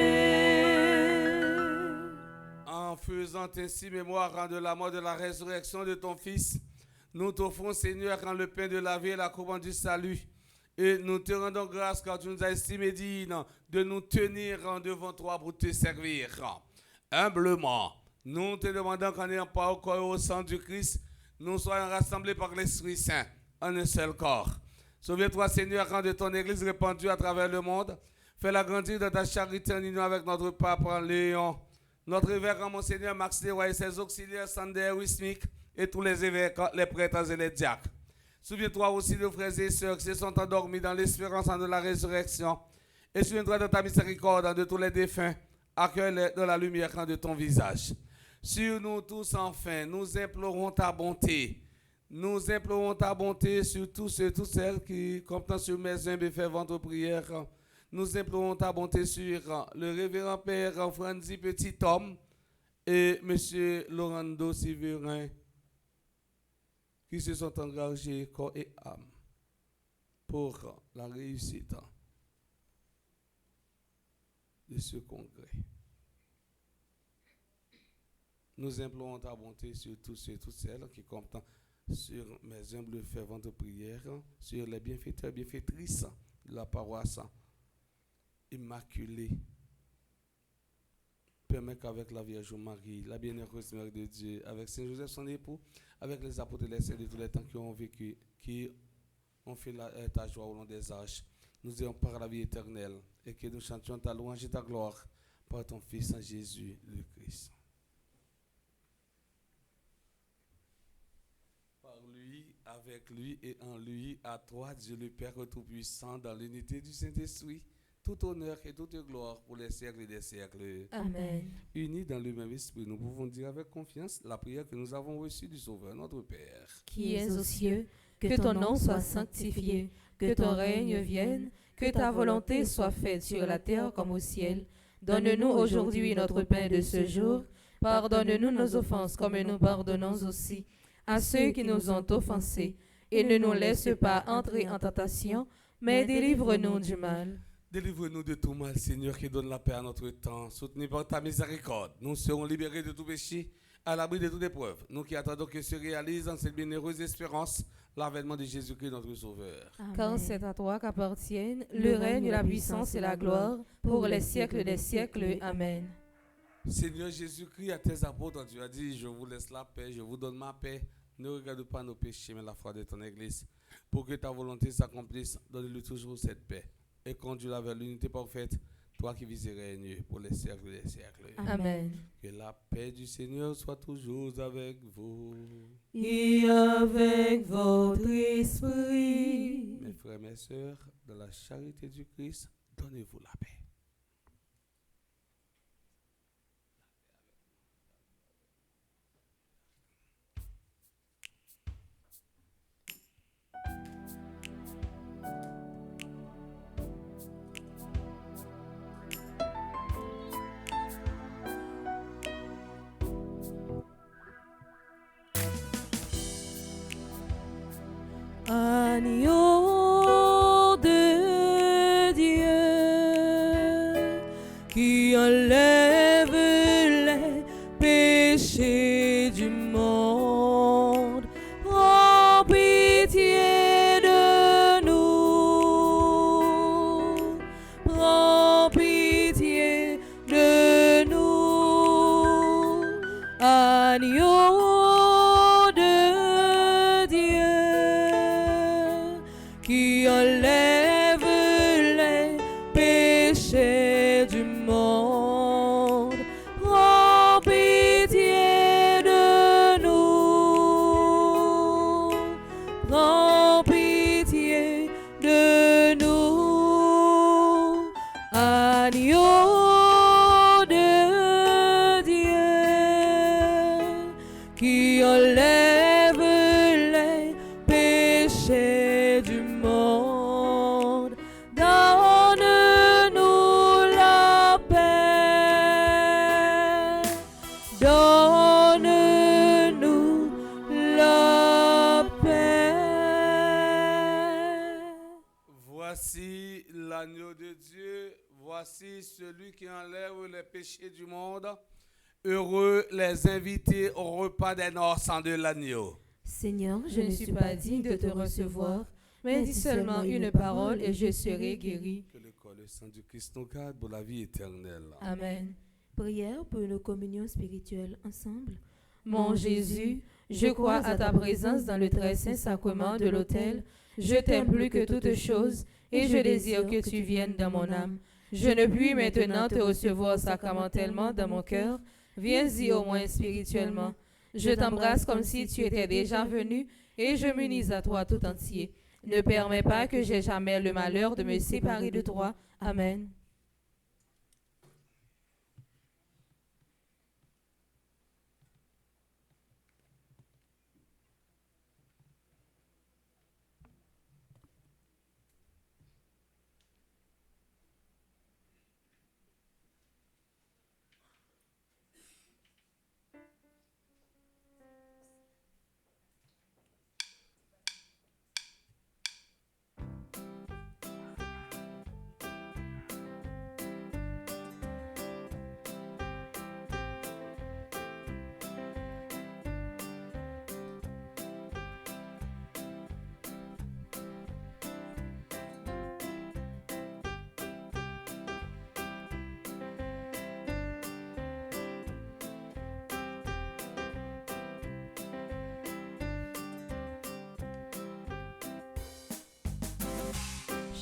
En faisant ainsi mémoire de la mort, de la résurrection de ton Fils, nous t'offrons, Seigneur, quand le pain de la vie et la coupe du salut. Et nous te rendons grâce car tu nous as estimé dignes de nous tenir devant toi pour te servir. Humblement, nous te demandons qu'en ayant pas au corps et au sang du Christ, nous soyons rassemblés par l'Esprit Saint en un seul corps. Souviens-toi, Seigneur, de ton Église répandue à travers le monde. Fais-la grandir de ta charité en union avec notre pape Léon, notre évêque, Monseigneur Max Leroy et ses auxiliaires Sander Wismik et tous les évêques, les prêtres et les diacres. Souviens-toi aussi de frères et sœurs qui se sont endormis dans l'espérance de la résurrection. Et souviens-toi de ta miséricorde de tous les défunts. Accueille-les dans la lumière de ton visage. Sur nous tous, enfin, nous implorons ta bonté. Nous implorons ta bonté sur tous ceux, toutes celles qui, comptant sur mes humbles et ferventes prières, nous implorons ta bonté sur le révérend Père Franzi Petit-Homme et M. Laurando Sévérin, qui se sont engagés corps et âme pour la réussite de ce congrès. Nous implorons ta bonté sur tous ceux et toutes celles qui comptent sur mes humbles ferventes prières, sur les bienfaiteurs et bienfaitrices de la paroisse immaculée. Permets qu'avec la Vierge Marie, la bienheureuse Mère de Dieu, avec Saint Joseph son époux, avec les apôtres et les saints de tous les temps qui ont vécu, qui ont fait ta joie au long des âges, nous ayons par la vie éternelle et que nous chantions ta louange et ta gloire par ton Fils Jésus le Christ. Par lui, avec lui et en lui, à toi, Dieu le Père Tout-Puissant, dans l'unité du Saint-Esprit, tout honneur et toute gloire pour les siècles des siècles. Amen. Unis dans le même esprit, nous pouvons dire avec confiance la prière que nous avons reçue du Sauveur, notre Père. Qui es aux cieux, que ton nom soit sanctifié, que ton règne vienne, que ta volonté soit faite sur la terre comme au ciel. Donne-nous aujourd'hui notre pain de ce jour. Pardonne-nous nos offenses comme nous pardonnons aussi à ceux qui nous ont offensés. Et ne nous laisse pas entrer en tentation, mais délivre-nous du mal. Délivre-nous de tout mal, Seigneur, qui donne la paix à notre temps. Soutenus par ta miséricorde, nous serons libérés de tout péché, à l'abri de toute épreuve. Nous qui attendons que se réalise en cette bienheureuse espérance l'avènement de Jésus-Christ, notre Sauveur. Car c'est à toi qu'appartiennent le règne, la puissance et la gloire pour les siècles des siècles. Amen. Seigneur Jésus-Christ, à tes apôtres, tu as dit, je vous laisse la paix, je vous donne ma paix. Ne regarde pas nos péchés, mais la foi de ton Église. Pour que ta volonté s'accomplisse, donne-lui toujours cette paix. Et conduis-la vers l'unité parfaite, toi qui vis et règnes pour les siècles des siècles. Amen. Que la paix du Seigneur soit toujours avec vous. Et avec votre esprit. Mes frères, mes sœurs, dans la charité du Christ, donnez-vous la paix. Agneau de Dieu qui enlève les péchés du monde, prends pitié de nous, prends pitié de nous, agneau qui enlève les péchés du monde, prends pitié de nous, prends pitié de nous, agneau de Dieu, qui enlève les péchés du monde, donne-nous la paix, donne-nous la paix. Voici l'agneau de Dieu, voici celui qui enlève les péchés du monde. Heureux les invités au repas des noces de l'agneau. Seigneur, je ne suis pas digne de te recevoir, mais dis seulement une parole et je serai guéri. Que le corps et le sang du Christ nous garde pour la vie éternelle. Amen. Prière pour une communion spirituelle ensemble. Mon Jésus, je crois à ta présence dans le très saint sacrement de l'autel. Je t'aime plus que toute chose et je désire que tu viennes dans mon âme. Je ne puis maintenant te recevoir sacramentellement dans mon cœur. Viens-y au moins spirituellement. Je t'embrasse comme si tu étais déjà venu et je m'unis à toi tout entier. Ne permets pas que j'aie jamais le malheur de me séparer de toi. Amen.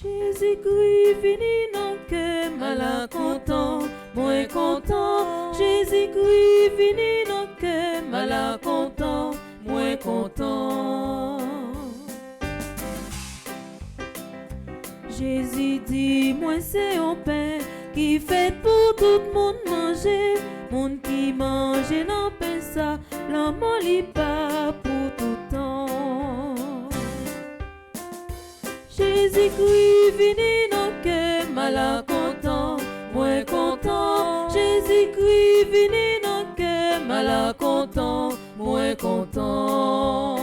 Jésus-Christ vini non que mal content, moins content. Jésus-Christ vini non que mal content, moins content. Jésus dit, moi c'est un pain qui fait pour tout le monde manger. Monde qui mange non pain ça, l'homme lit pas pour tout temps. Jésus-Christ vini non que mal content, moins content. Jésus-Christ vini non que mal content, moins content.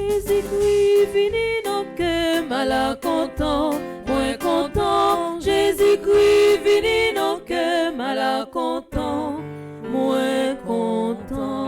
Jésus-Christ vini nos cœurs malcontents, moins content. Jésus-Christ vini nos cœurs malcontents, moins content.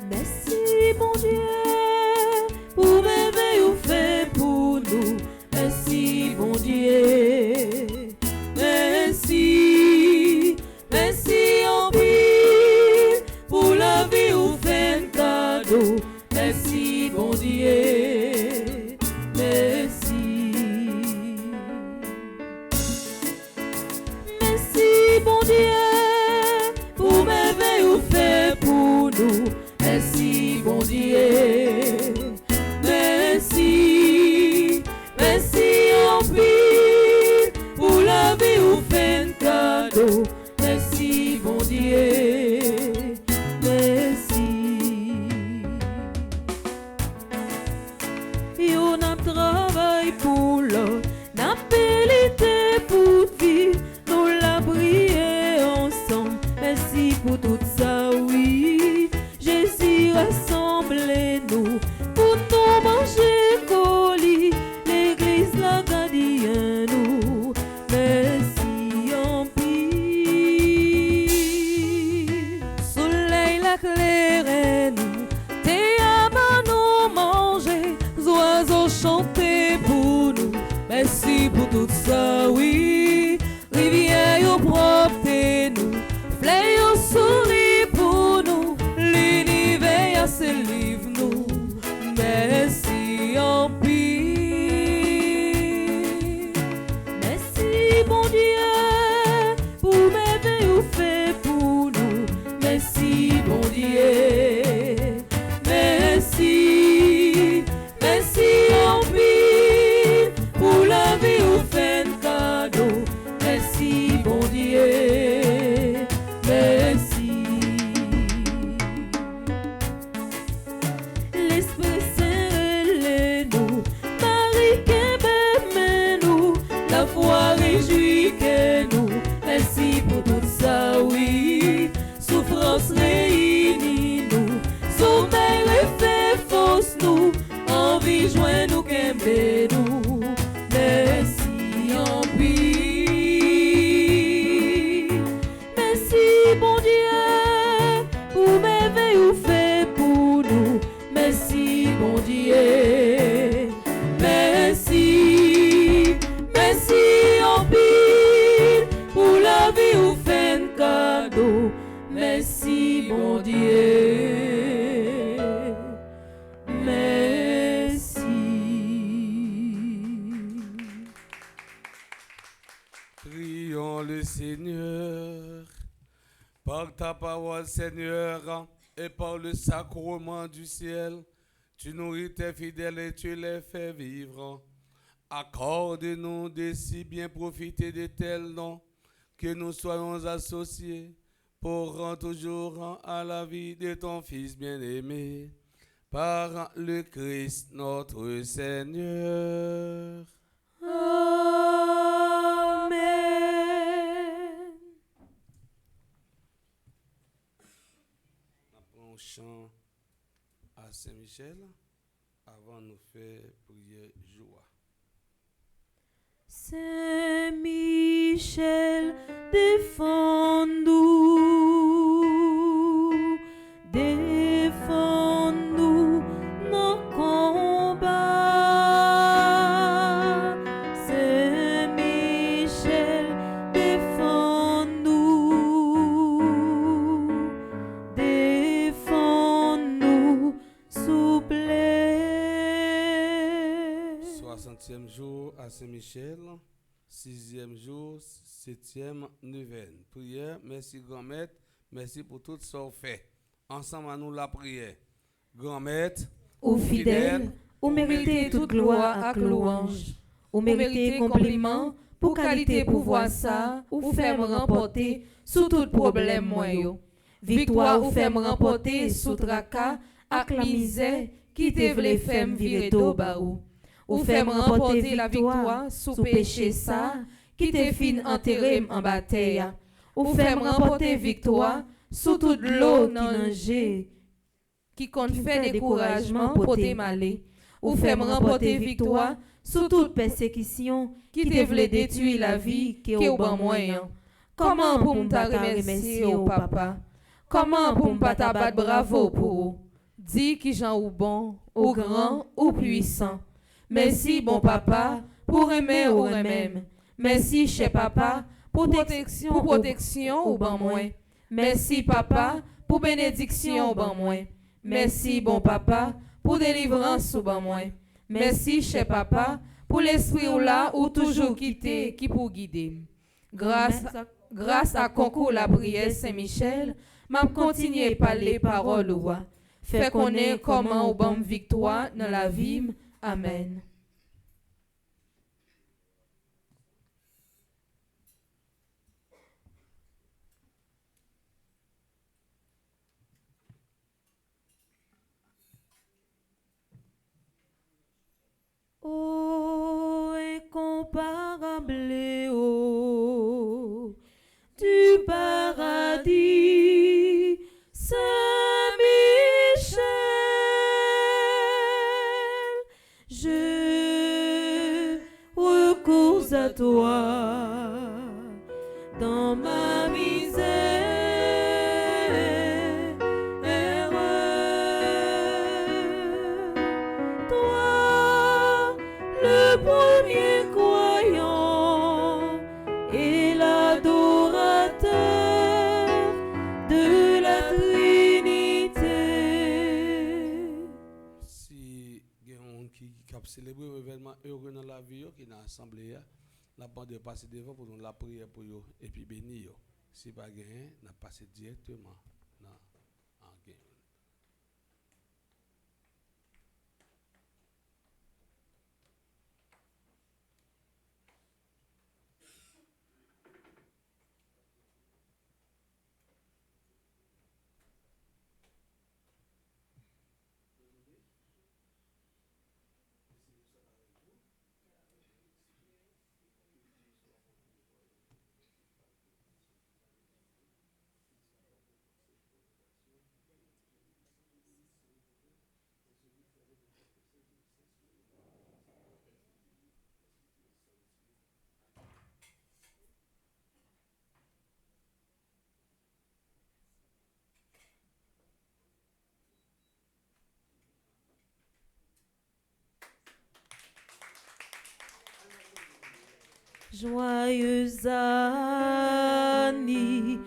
Merci bon Dieu pour merveille ou fait pour nous. Merci bon Dieu. Merci, merci en pile pour la vie ou fait un cadeau. Merci bon Dieu. Merci. Merci bon Dieu pour merveille ou fait pour nous. Merci bon Dieu, merci, merci en pile pour la vie ou fait un cadeau. Merci bon Dieu, merci. On a travaillé pour l'autre, n'a pélité pour vivre, nous la prié ensemble. Merci pour tout ça, oui. Jésus rassemblez-nous pour nous manger colis, l'église la gardien nous. Merci en pile. Soleil la claire nous, t'es à nous manger, oiseaux chanter pour nous. Merci pour tout ça, oui. Rivière au propre nous, fleurs au souris pour nous. L'univers se livre nous, merci en pile. Merci bon Dieu pour merveille ou fait pour nous. Merci bon Dieu, merci, merci en pile pour la vie ou fait un cadeau. Merci bon Dieu, merci. L'Esprit Saint relève-nous, Marie qu'aime-nous, la foi réjouit que nous. Merci pour tout ça, oui. Souffrance réunit nous, sommeil refait fausse nous, envie joint nous qu'aime-nous. Merci en pile. Merci bon Dieu pour merveille ou fait pour nous. Merci bon Dieu, merci, merci en pile pour la vie ou fait un cadeau. Merci bon Dieu, merci. Prions le Seigneur. Par ta parole, Seigneur, et par le sacrement du ciel, tu nourris tes fidèles et tu les fais vivre. Accorde-nous de si bien profiter de tels noms, que nous soyons associés pour rendre toujours à la vie de ton Fils bien-aimé. par le Christ notre Seigneur. Amen. On prend un chant à Saint-Michel avant de nous faire prier joie. Saint-Michel, défends-nous, défends-nous nos combats. Saint-Michel, défends-nous, défends-nous, s'il plaît. 60e jour à Saint-Michel, 6e jour, 7e neuvaine. Prière, merci grand-maître, merci pour tout ce qu'on fait. Ensemble à nous la prière. Grand-maître, Ô fidèle, ou méritez toute gloire et louange, ou méritez compliment pour qualité pouvoir ça, ou faire me remporter sous tout problème moyen. Victoire ou faire me remporter sous tracas ak la misère qui te vle faire me virer d'eau barou. Ou faire me remporter la victoire sous péché ça qui te fin enterré en bataille. Ou faire me remporter victoire sous toute l'eau qui qui compte fait découragement pour te malé. Ou fait me remporter victoire sous toute persécution qui te vle détruire la vie qui est au bon moyen. Comment pour me remercier au papa? Comment pour me pas battre bravo pour? Dis qui j'en ou bon, Au grand ou puissant. Merci bon papa pour aimer ou même. Merci cher papa pour protection ou ban moins. Merci papa pour bénédiction ou ban moins. Merci bon papa pour délivrance ou ban moins. Merci cher papa pour l'esprit ou là ou toujours quitter qui pour guider. Grâce à concours la prière Saint-Michel, m'a continuer par les paroles ou fait connaître comment ou bon victoire dans la vie. Amen. Ô incomparable eau du paradis, Saint-Michel, je recours à toi dans ma misère. Toi, le premier croyant et l'adorateur de la Trinité. si il y a un qui a célébré un événement heureux dans la vie, qui est dans l'assemblée, la bande de passer devant pour nous la prière pour eux et puis bénir. Si pas gagné, on a passé directement dans en gain. Joyeux anniversaire,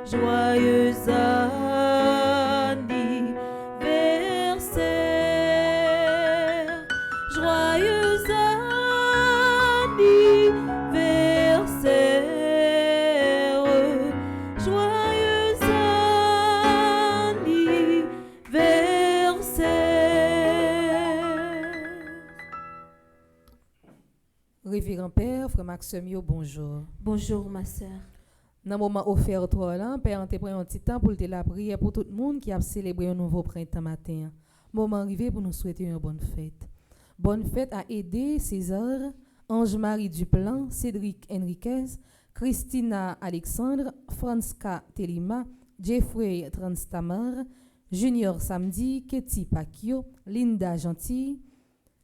joyeux anniversaire, joyeux anniversaire, joyeux anniversaire. Révérend Père, Frère Maximio, bonjour. Bonjour ma sœur. Dans le moment offert toi là, Père, on te prend un petit temps pour te la prière pour tout le monde qui a célébré un nouveau printemps matin. Moment arrivé pour nous souhaiter une bonne fête. Bonne fête à aider César, Ange-Marie Duplan, Cédric Enriquez, Christina Alexandre, Franska Telima, Jeffrey Transtamar, Junior Samedi, Ketty Pacquiao, Linda Gentil,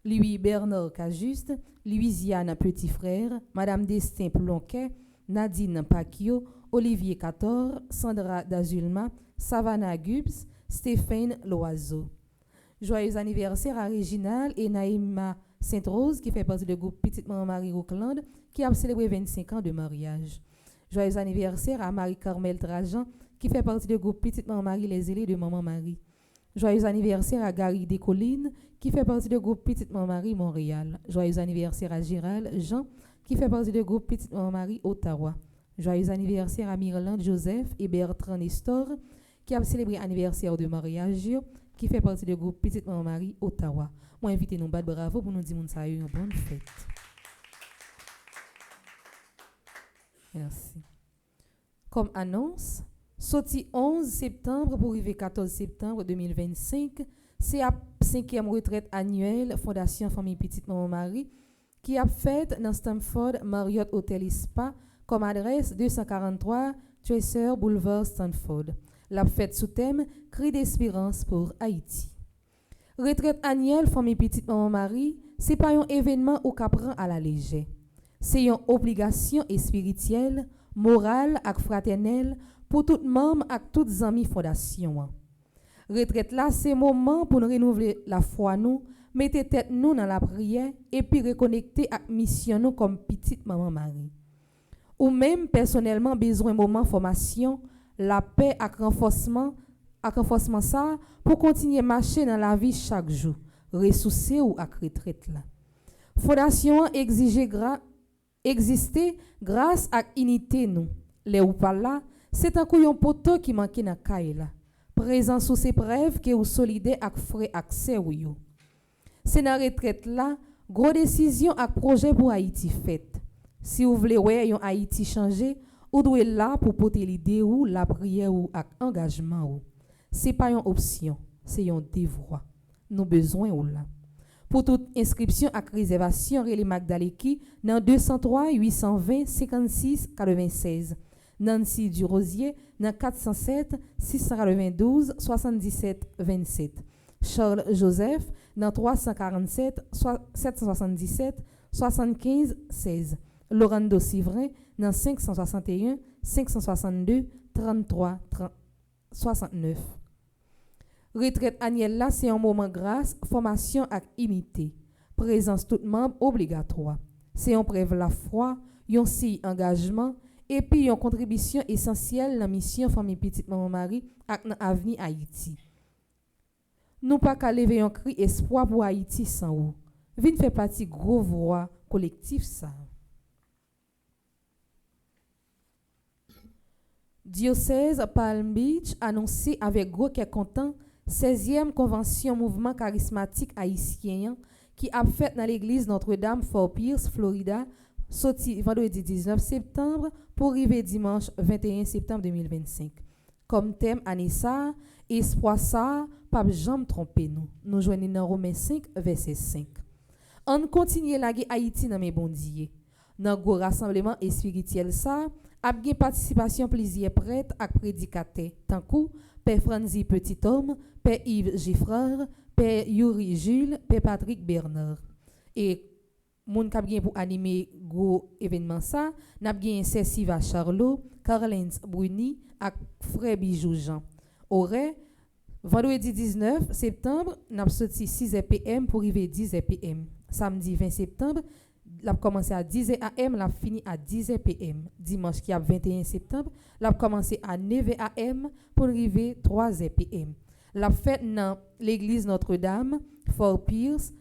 Louis Bernard Cajuste, Louisiane Petit Frère, Madame Destin Plonquet, Nadine Pacquiao, Olivier Cator, Sandra Dazulma, Savannah Gubbs, Stéphane Loiseau. Joyeux anniversaire à Réginal et Naïma Sainte-Rose qui fait partie du groupe Petite Maman Marie Rockland qui a célébré 25 ans de mariage. Joyeux anniversaire à Marie-Carmel Trajan qui fait partie du groupe Petite Maman Marie Les Ailés de Maman Marie. Joyeux anniversaire à Gary Descollines qui fait partie du groupe Petite Maman Marie Montréal. Joyeux anniversaire à Gérald Jean qui fait partie du groupe Petite Maman Marie Ottawa. Joyeux anniversaire à Mirland Joseph et Bertrand Nestor qui a célébré l'anniversaire de mariage qui fait partie du groupe Petite Maman Marie Ottawa. Moi invité nous battre bravo pour nous dire que ça a eu une bonne fête. Merci. Comme annonce, sorti 11 septembre pour arriver 14 septembre 2025, c'est la 5e retraite annuelle Fondation Famille Petite Maman Marie qui a fait dans Stamford Marriott Hotel et Spa comme adresse 243 Tracer Boulevard Stamford. La fête sous thème Cri d'espérance pour Haïti. Retraite annuelle Famille Petite Maman Marie, c'est pas un événement au prend à la légère. C'est une obligation spirituelle, morale et fraternelle pour tout membre et toutes amis fondation. Retraite là, c'est moment pour nous renouveler la foi nous, mettre tête nous dans la prière et puis reconnecter avec mission nous comme Petite Maman Marie. Ou même personnellement besoin moment formation, la paix et renforcement ça pour continuer à marcher dans la vie chaque jour, ressourcer ou à retraite là. Fondation exister grâce à unité nous. Les ou pas là, c'est un couillon poteau qui manque dans caille là. Présent sous ces preuves que ou solidaire avec frère accès ou yo. C'est dans retraite là, gros décision ak projet pour Haïti fait. Si vous voulez ouais yon Haïti changer, ou doit là pour porter l'idée ou la prière ou ak engagement ou. C'est pas une option, c'est un devoir. Nous besoin ou là. Pour toute inscription ak réservation, relais Magdaleki dans 203 820 56 96. Nancy Durosier dans 407 692 77 27. Charles Joseph dans 347 777 75 16. Laurando Sivrin dans 561 562 33 69. Retraite annuelle là, c'est un moment grâce, formation et unité. Présence tout membre obligatoire. C'est un preuve la foi, un signe engagement et puis une contribution essentielle dans la mission Famille Petite Maman Marie et dans l'avenir Haïti. Nous pas qu'à lever un cri espoir pour Haïti sans ou. Vin fait partie gros voix collectif ça. Diocèse Palm Beach annoncé avec gros qu'est content 16e convention mouvement charismatique haïtien qui a fait dans l'église Notre-Dame Fort Pierce, Florida, sorti vendredi 19 septembre pour arriver dimanche 21 septembre 2025. Comme thème Anissa, espoir ça, pas jamais tromper nous. Nous joignons dans Romains 5 verset 5. On continue la guerre Haïti dans mes bondiers. Dans gros rassemblement spirituel ça, a bien participation plaisir prêtre ak prédicateur tant que Père Franzi Petit Homme, Père Yves Giffreur, Père Yuri Jules, Père Patrick Bernard. Et moun k'ap gen pour animer gros événement ça, n'a gen Céciva Charlot, Carlens Bruni ak Frère Bijou Jean. Aurait vendredi 19 septembre, n'a sorti 6 p.m. pour arriver 10 p.m. Samedi 20 septembre, l'a commencé à 10 a.m., l'a fini à 10 p.m. Dimanche qui a 21 septembre, l'a commencé à 9 a.m. pour arriver 3 p.m. L'a fait dans l'église Notre-Dame, Fort Pierce,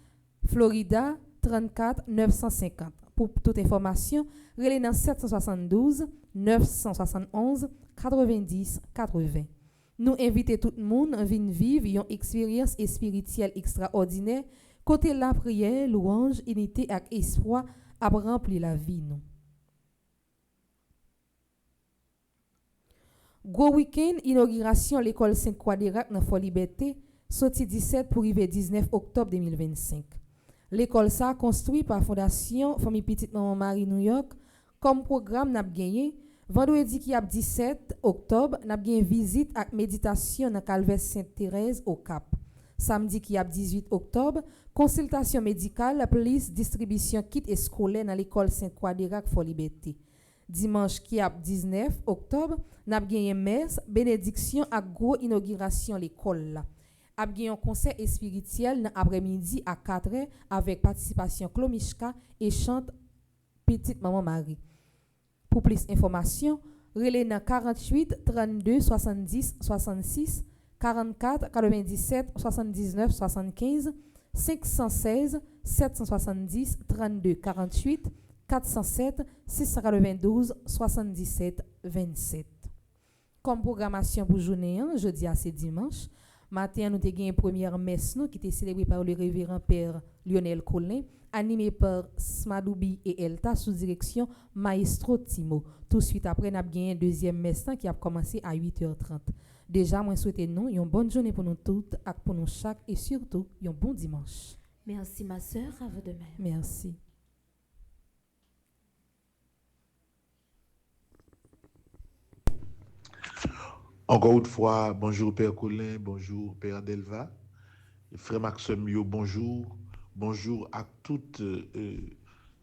Florida, 34 950. Pour toute information, relais dans 772 971 90 80. Nous invitons tout le monde à venir vivre une expérience spirituelle extraordinaire. Côté la prière, louange, unité et espoir a rempli la vie nous. Gros week-end, inauguration l'école Sainte-Croix d'Irak dans Fort Liberté, sorti 17 pour arriver 19 octobre 2025. L'école ça construit par Fondation Famille Petite Maman Marie New York. Comme programme n'a gagné vendredi qui a 17 octobre, n'a gagné visite avec méditation dans Calvaire Sainte-Thérèse au Cap. Samedi qui a 18 octobre, consultation médicale plus distribution kit et scolaire dans l'école Sainte-Croix d'Irak Fort Liberté. Dimanche qui a 19 octobre, n'a gagné messe, bénédiction à gros inauguration l'école là. A gagné un concert spirituel dans après-midi à 4h avec participation Klomishka et chante Petite Maman Marie. Pour plus d'informations, relais dans 48 32 70 66 44 97 79 75 516 770 32 48 407 692 77 27. Comme programmation pour journée, jeudi à ce dimanche, matin nous avons une première messe qui était célébrée par le révérend père Lionel Collin, animé par Smadoubi et Elta sous direction Maestro Timo. Tout de suite après, nous avons une deuxième messe qui a commencé à 8h30. Déjà, moi souhaite nous une bonne journée pour nous toutes, pour nous chaque et surtout un bon dimanche. Merci ma sœur, à vous de même. Merci. Encore une fois, bonjour Père Colin, bonjour Père Delva, Frère Maxime, bonjour. Bonjour à toute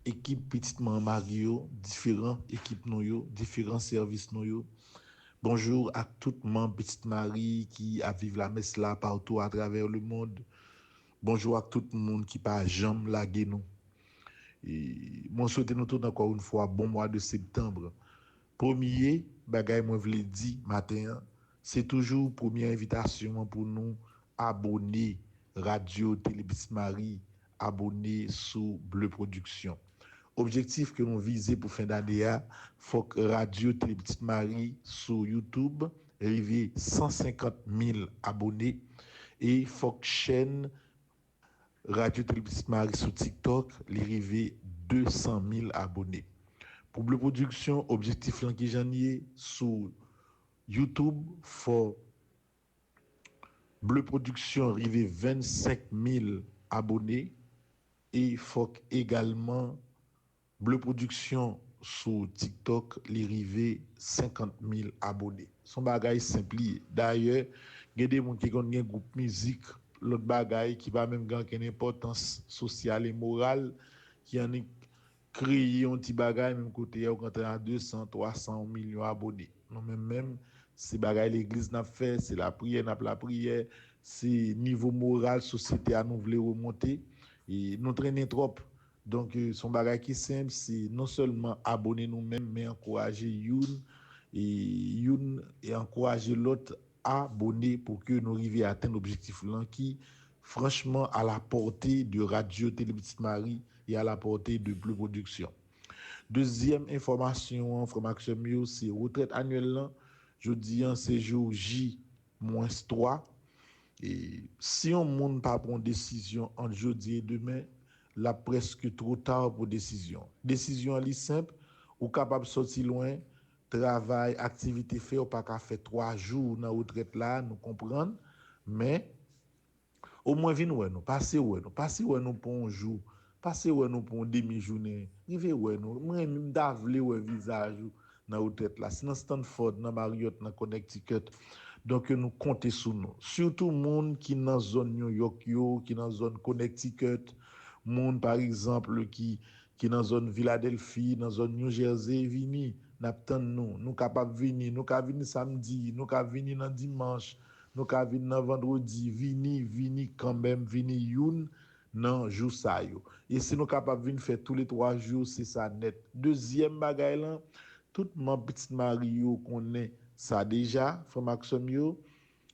équipe Petite Maman Mario, différentes équipes nous, différents services nous. Bonjour à toute membre Petite Marie qui a vécu la messe là partout à travers le monde. Bonjour à tout le monde qui pas jamais lagué nous. Et moi souhaite nous tous encore une fois bon mois de septembre. Premier bagay moi vle di matin, c'est toujours première invitation pour nous abonner Radio Télé Petite Marie, abonner sous Bleu Production. Objectif que nous visons pour fin d'année, faut que Radio Télé Petite Marie sur YouTube arrive 150 000 abonnés et faut que chaîne Radio Télé Petite Marie sur TikTok arrive 200 000 abonnés. Pour Bleu Production, objectif là qui janvier sur YouTube, faut Bleu Production arrive 25 000 abonnés et faut également Bleu Production sur TikTok arrive 50 000 abonnés. Son bagay simple. D'ailleurs, il y a des gens qui ont un groupe musique, l'autre bagay qui va même gagner une importance sociale et morale, qui en est créé un petit bagay même côté on rentre à 200 300 millions abonnés. Non même c'est bagay l'église n'a fait, c'est la prière c'est niveau moral société à nous voulons remonter et nous traîner trop. Donc son bagay qui simple, c'est non seulement abonner nous-mêmes mais encourager une et encourager l'autre à abonner pour que nous arrivions à atteindre l'objectif là qui franchement à la portée de Radio Télé Petite Marie et à la portée de Bleu Production. Deuxième information, Frère Maxime, c'est retraite annuelle là, je dis en séjour J-3. Et si on ne pas prendre décision entre jeudi et demain, là presque trop tard pour décision. Décision est simple, ou capable de sortir loin, travail, activité fait, ou pas qu'à faire 3 jours dans la retraite là, nous comprenons, mais au moins venez nous passer nous pour un jour, passer nous pour une demi-journée, river nous, moi même d'avler visage dans la retraite là, c'est dans Stanford, dans Marriott, dans Connecticut. Donc nous comptons sur nous. Surtout monde qui dans zone New York qui dans zone Connecticut, monde par exemple qui dans zone Philadelphie, dans zone New Jersey, vini n'attend nous capable venir, nous capable venir samedi, nous capable venir dans dimanche, nous capable venir dans vendredi, vini quand même vini youn non jour ça yo. Et si nous capable venir faire tous les 3 jours, c'est ça net. Deuxième bagaille là, tout mon Petite Marie connaît ça déjà, Frère Maxime yo,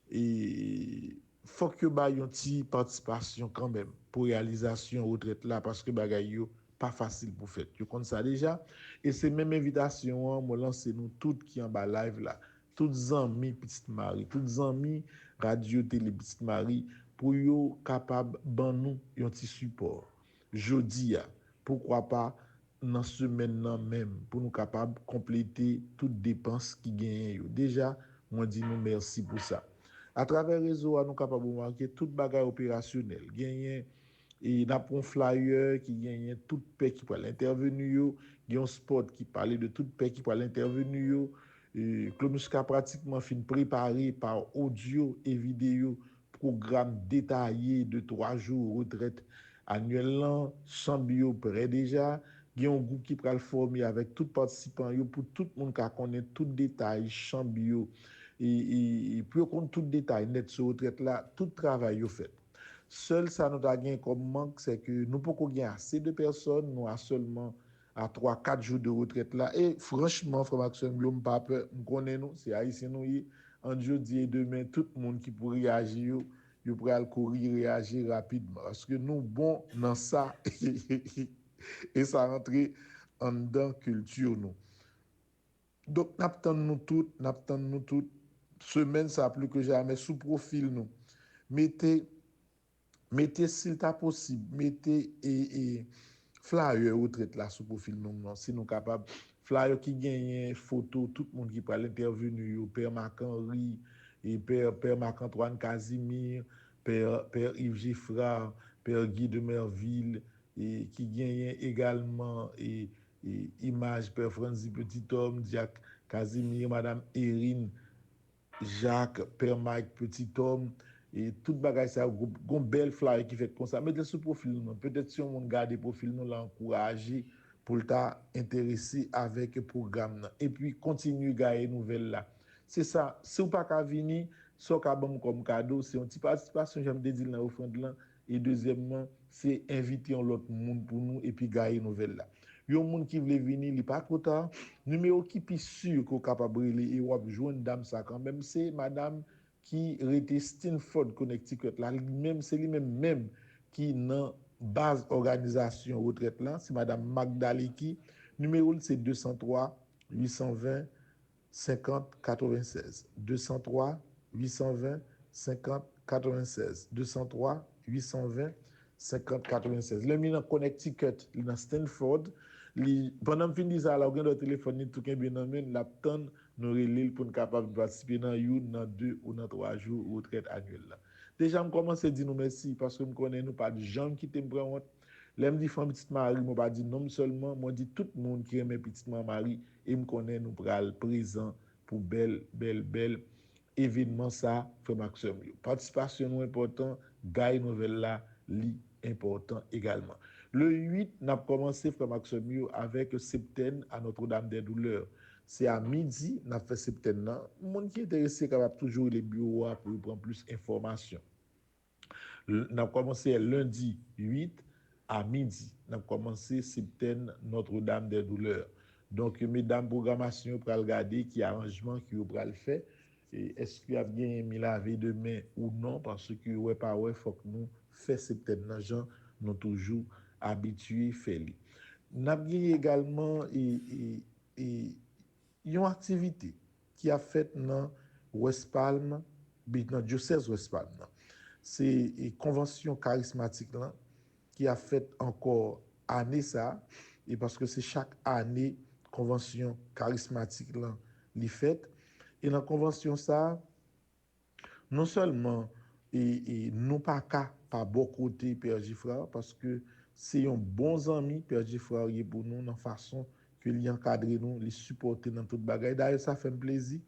et faut que ba yon ti participation quand même pour réalisation retraite là parce que bagay yo pas facile pour faire. Tu connais ça déjà et c'est même invitation moi lancer nous toutes qui en bas live là, toutes amis Petite Marie, toutes amis Radio Télé Petite Marie pour yo capable ban nous yon ti support. Jodi a, pourquoi pas dans semaine nan même pour nous capable compléter toute dépense qui gagne déjà Moi dis nous merci pour ça. À travers le réseau, nous sommes capables de marquer toute bagaille opérationnelle. Gagner et n'a pas un flyer qui gagne toute paix qui peut l'intervenir, il y a un spot qui parlait de toute paix qui peut l'intervenir. Claude Muscat pratiquement fin préparé par audio et vidéo programme détaillé de 3 jours retraite annuelle là, Chambio près déjà. Il y a un groupe qui peut le former avec tout participant pour tout le monde qui connaît tout détail Chambio et pour qu'on tout détail net sur retraite là, tout travail est fait. Seul ça nous a gagné comme manque, c'est que nous pouvons gagner assez de personnes, nous avons seulement à 3-4 jours de retraite là. Et franchement, frère Maxime, nous pas peur, nous connaissons, c'est haïtien nous y, en jeudi et demain, tout le monde qui peut réagir, il pourra courir, réagir rapidement. Parce que nous, bon, dans ça, et ça rentre en dedans culture nous. Donc, nous toutes, semaine, ça plus que jamais, sous profil nous. Mettez s'il est possible, mettez flyer retraite là sous profil nous, si nous capables. Flyer qui gagne photo, tout le monde qui peut l'intervenir, Père Marc-Henri, et Père Marc-Antoine Casimir, Père Yves Giffrard, Père Guy de Merville, et qui gagne également image Père Franzi Petit-Homme, Jacques Casimir, Madame Erin, Jacques, Père Mike Petit-Homme, et tout bagage ça gon belle flyer qui fait comme ça mettez sur profil nous peut-être si on garde profil nous l'encourager pour ta intéressé avec le programme et puis continue gagner nouvelle là c'est ça si ou pas qu'à venir so ka bon comme cadeau c'est une petite participation j'aime dire dans offrande là et deuxièmement c'est inviter l'autre monde pour nous et puis gagner nouvelle là yon monde qui veut venir il pas trop tard numéro qui plus sûr qu'on capable et ou joindre dame ça quand même c'est madame qui était Stanford Connecticut là même c'est lui même qui dans base organisation retraite là c'est madame Magdaleki numéro c'est 203 820 50 96 203 820 50 96 203 820 50 96 le mi dans Connecticut dans Stanford pendant fin de ça là on a le téléphone tout bien dans main l'attend nous relève pour capable participer dans une dans 2 ou dans 3 jours retraite annuelle là déjà me commencer dire nous merci parce que me connais nous pas de gens qui te prend honte l'aime dit femme petite Marie moi pas dit non seulement moi dit tout le monde qui aime petite Marie et me connaît nous pral présent pour belle événement ça frère Maxime participation important gagne nouvelle là li important également. Le 8, nous avons commencé, frère Maxime, avec septaine à Notre-Dame des Douleurs. C'est à midi, nous avons fait septaine. Le monde qui est intéressé, capable toujours les bureaux pour prendre plus d'informations. Nous avons commencé lundi 8 à midi. Nous avons commencé septaine Notre-Dame des Douleurs. Donc, mesdames, programmation pour regarder qui arrangement qui vous le faire. Est-ce qu'il y a bien mis la veille demain ou non? Parce que, ouais, pas ouais, faut que nous fassions septaine. Gens, nous toujours habitués faire. Nous avons également une activité qui a fait dans West Palm, dans diocèse West Palm. C'est une convention charismatique là, qui a fait encore année ça, et parce que c'est chaque année convention charismatique là, li fait. Et dans la convention ça, non seulement nous pas qu'à pas bon côté Père Giffrard parce que c'est un bon ami Père Giffrard pour nous dans façon que lui encadrer nous, les supporter dans toute bagaille. D'ailleurs ça fait un plaisir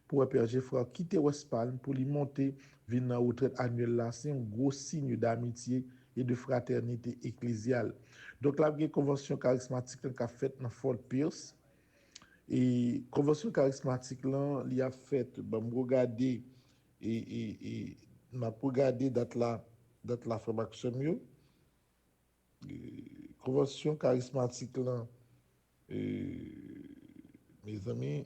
pour Père Giffrard quitter West Palm pour lui monter venir dans retraite annuelle là, c'est un gros signe d'amitié et de fraternité ecclésiale. Donc là il y a une convention charismatique qui a fait dans Fort Pierce. Et convention charismatique là, il a fait regarder et m'a regardé date la frère Maxime convention charismatique là mes amis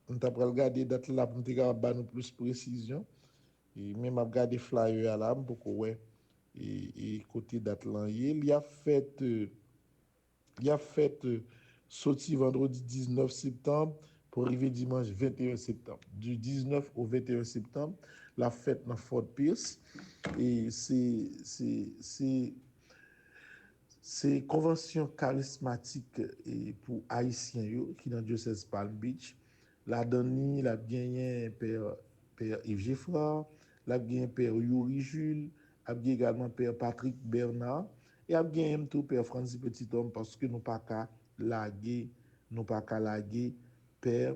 on t'a regarder date là pour te garder nous plus précision et même m'a regarder flyer là pour ouais et côté date là il a fait sorti vendredi 19 septembre pour arriver dimanche 21 septembre. Du 19 au 21 septembre, la fête dans Fort Pierce. Et c'est convention charismatique pour Haïtiens qui dans diocèse Palm Beach. la Dani, la gagné Père Yves Geffra, la gagné Père Yuri Jules, a gagné également Père Patrick Bernard, et a gagné tout Père Francis Petit Homme, parce que nous pas qu'à laguer, Père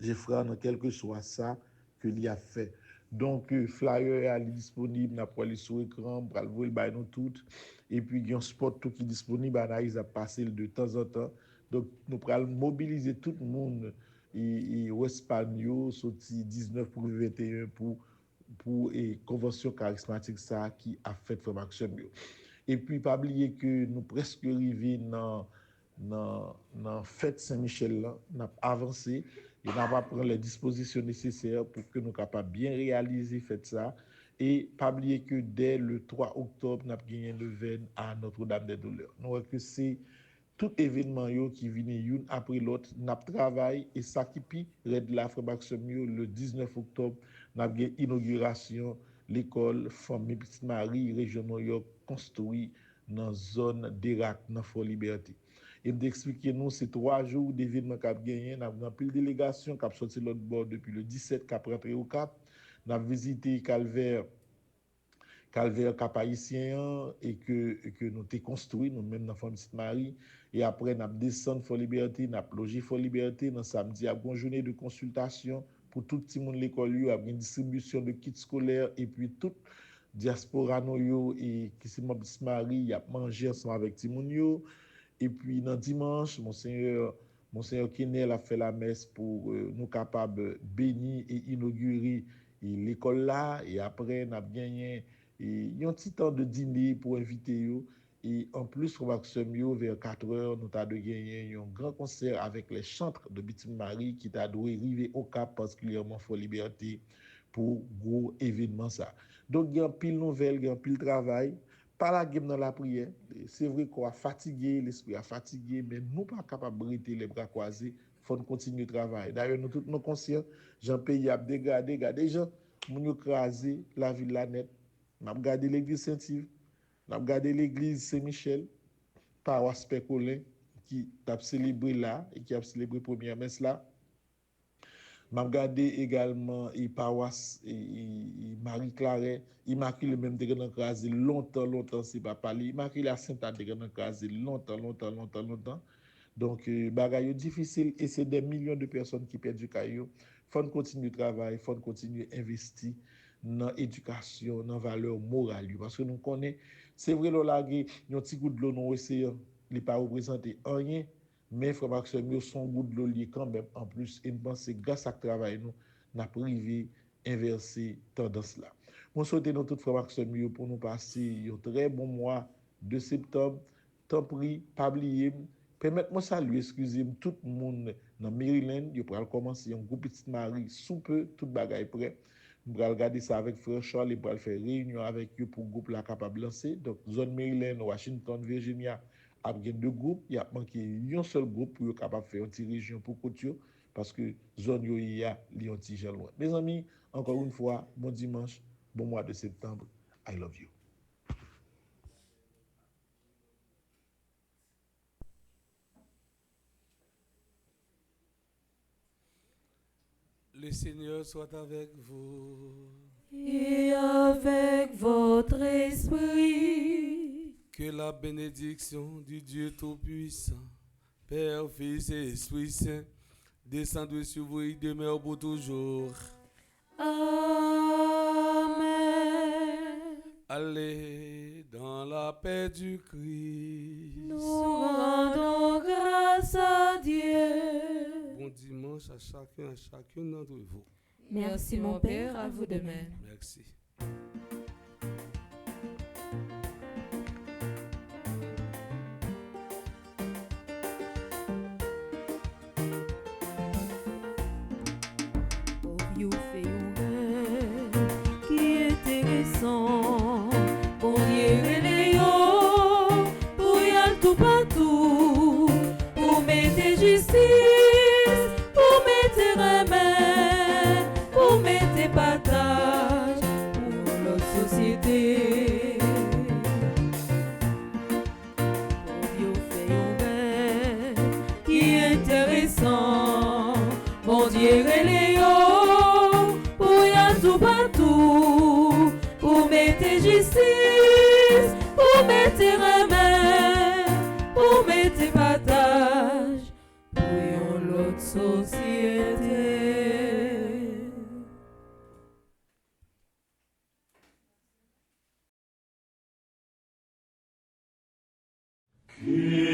Geffra, dans quel que soit ça que l'y a fait. Donc, flyer est disponible, n'a pas aller sur l'écran, pour le voir nous toutes. Et puis, il y a un spot tout qui est disponible, analyse à passer de temps en temps. Donc, nous allons mobiliser tout le monde et Westpagno, sorti 19 pour 21 pour et convention charismatique ça qui a fait formation. Et puis, pas oublier que nous presque arrivés dans fête Saint-Michel là, n'a avancé et n'a pas prendre les dispositions nécessaires pour que nous capables bien réaliser fête ça. Et pas oublier que dès le 3 octobre, nous avons gagné une veine à Notre-Dame des Douleurs. Nous voyons que c'est tout événement qui vient une après l'autre, nous travaillons et ça qui pi red la le 19 octobre, nous avons une inauguration l'école Famille Petite Marie région New York construit dans la zone d'Irak dans Fort Liberté. Et d'expliquer nous ces 3 jours d'événements qu'a gagné, nous avons pile délégation qui a sorti l'autre bord depuis le 17 qui a rentré au Cap, nous avons visité Calvaire Cap-Haïtien et que nous t'ai construit nous même dans Famille Petite Marie et après nous descendu Fort Liberté, nous logé Fort Liberté dans samedi à une journée de consultation pour tout le monde l'école yo, une distribution de kits scolaires et puis toute diaspora yo et qui c'est Famille Petite Marie a mangé ensemble avec Timon yo et puis dans dimanche monseigneur Kenel a fait la messe pour nous capables bénir et inaugurer l'école là et après n'a gagné et un petit temps de dîner pour inviter yo et en plus vers 4h nous t'a de gagner un grand concert avec les chantres de Petite Marie qui t'a doué arriver au Cap particulièrement Fort Liberté pour gros événement ça. Donc il y a pile nouvelle, il y a pile travail, pas la game dans la prière. C'est vrai qu'on a fatigué, l'esprit a fatigué mais nous pas capable de rester les bras croisés, faut continuer le travail. D'ailleurs nous tous nos conscients, Jean pays a dégradé, regardez gens moun yo crasé la ville la net. N'a regardé l'église Saint-Yves, n'a regardé l'église Saint-Michel, paroisse Pécolin qui a célébré là et qui a célébré première messe là. M'a regardé également et paroisse et Marie-Claret, Immaculée même de grand crasé longtemps c'est pas parler. Immaculée à Sainte-Anne de grand crasé longtemps. Donc bagaille difficile et c'est des millions de personnes qui perdent du caillou. Faut continuer le travail, faut continuer investir dans l'éducation, dans la valeur morale. Parce que nous connaissons, c'est vrai, là, il y a un petit goût de l'eau dans l'océan, il n'est pas représenté rien, mais il faut que son goût de l'eau lié quand même en plus. Et nous pensons que grâce à ce travail, nous avons privé, inversé tendance là. Nous souhaitons toute formation pour nous passer un très bon mois de septembre. Tant pis, pas oublier. Permettez-moi de saluer, excusez-moi, tout le monde dans Maryland. Il va commencer un groupe Petite Marie sous peu, tout bagaille prêt. Nous allons regarder ça avec Frère Charles et pour faire réunion avec eux pour le groupe là capable de lancer. Donc, zone Maryland, Washington, Virginia, il y a 2 groupes. Il y a manqué un seul groupe pour être capable de faire une petite région pour Côte-Yo parce que zone yo y a un petit gens loin. Mes amis, encore une fois, bon dimanche, bon mois de septembre. I love you. Le Seigneur soit avec vous. Et avec votre esprit. Que la bénédiction du Dieu Tout-Puissant, Père, Fils et Esprit Saint, descende sur vous et demeure pour toujours. Amen. Allez dans la paix du Christ. Nous rendons grâce à Dieu. Bon dimanche à chacune d'entre vous. Merci mon Père, à vous de même. Merci. Oh, you fait un rêve qui est intéressant. Bon Dieu, Léon, pour y aller tout partout, pour mettre justice, pour mettre remède, pour mettre partage pour notre société. Oh, you fait un rêve qui est intéressant. Bon notre société. Yeah.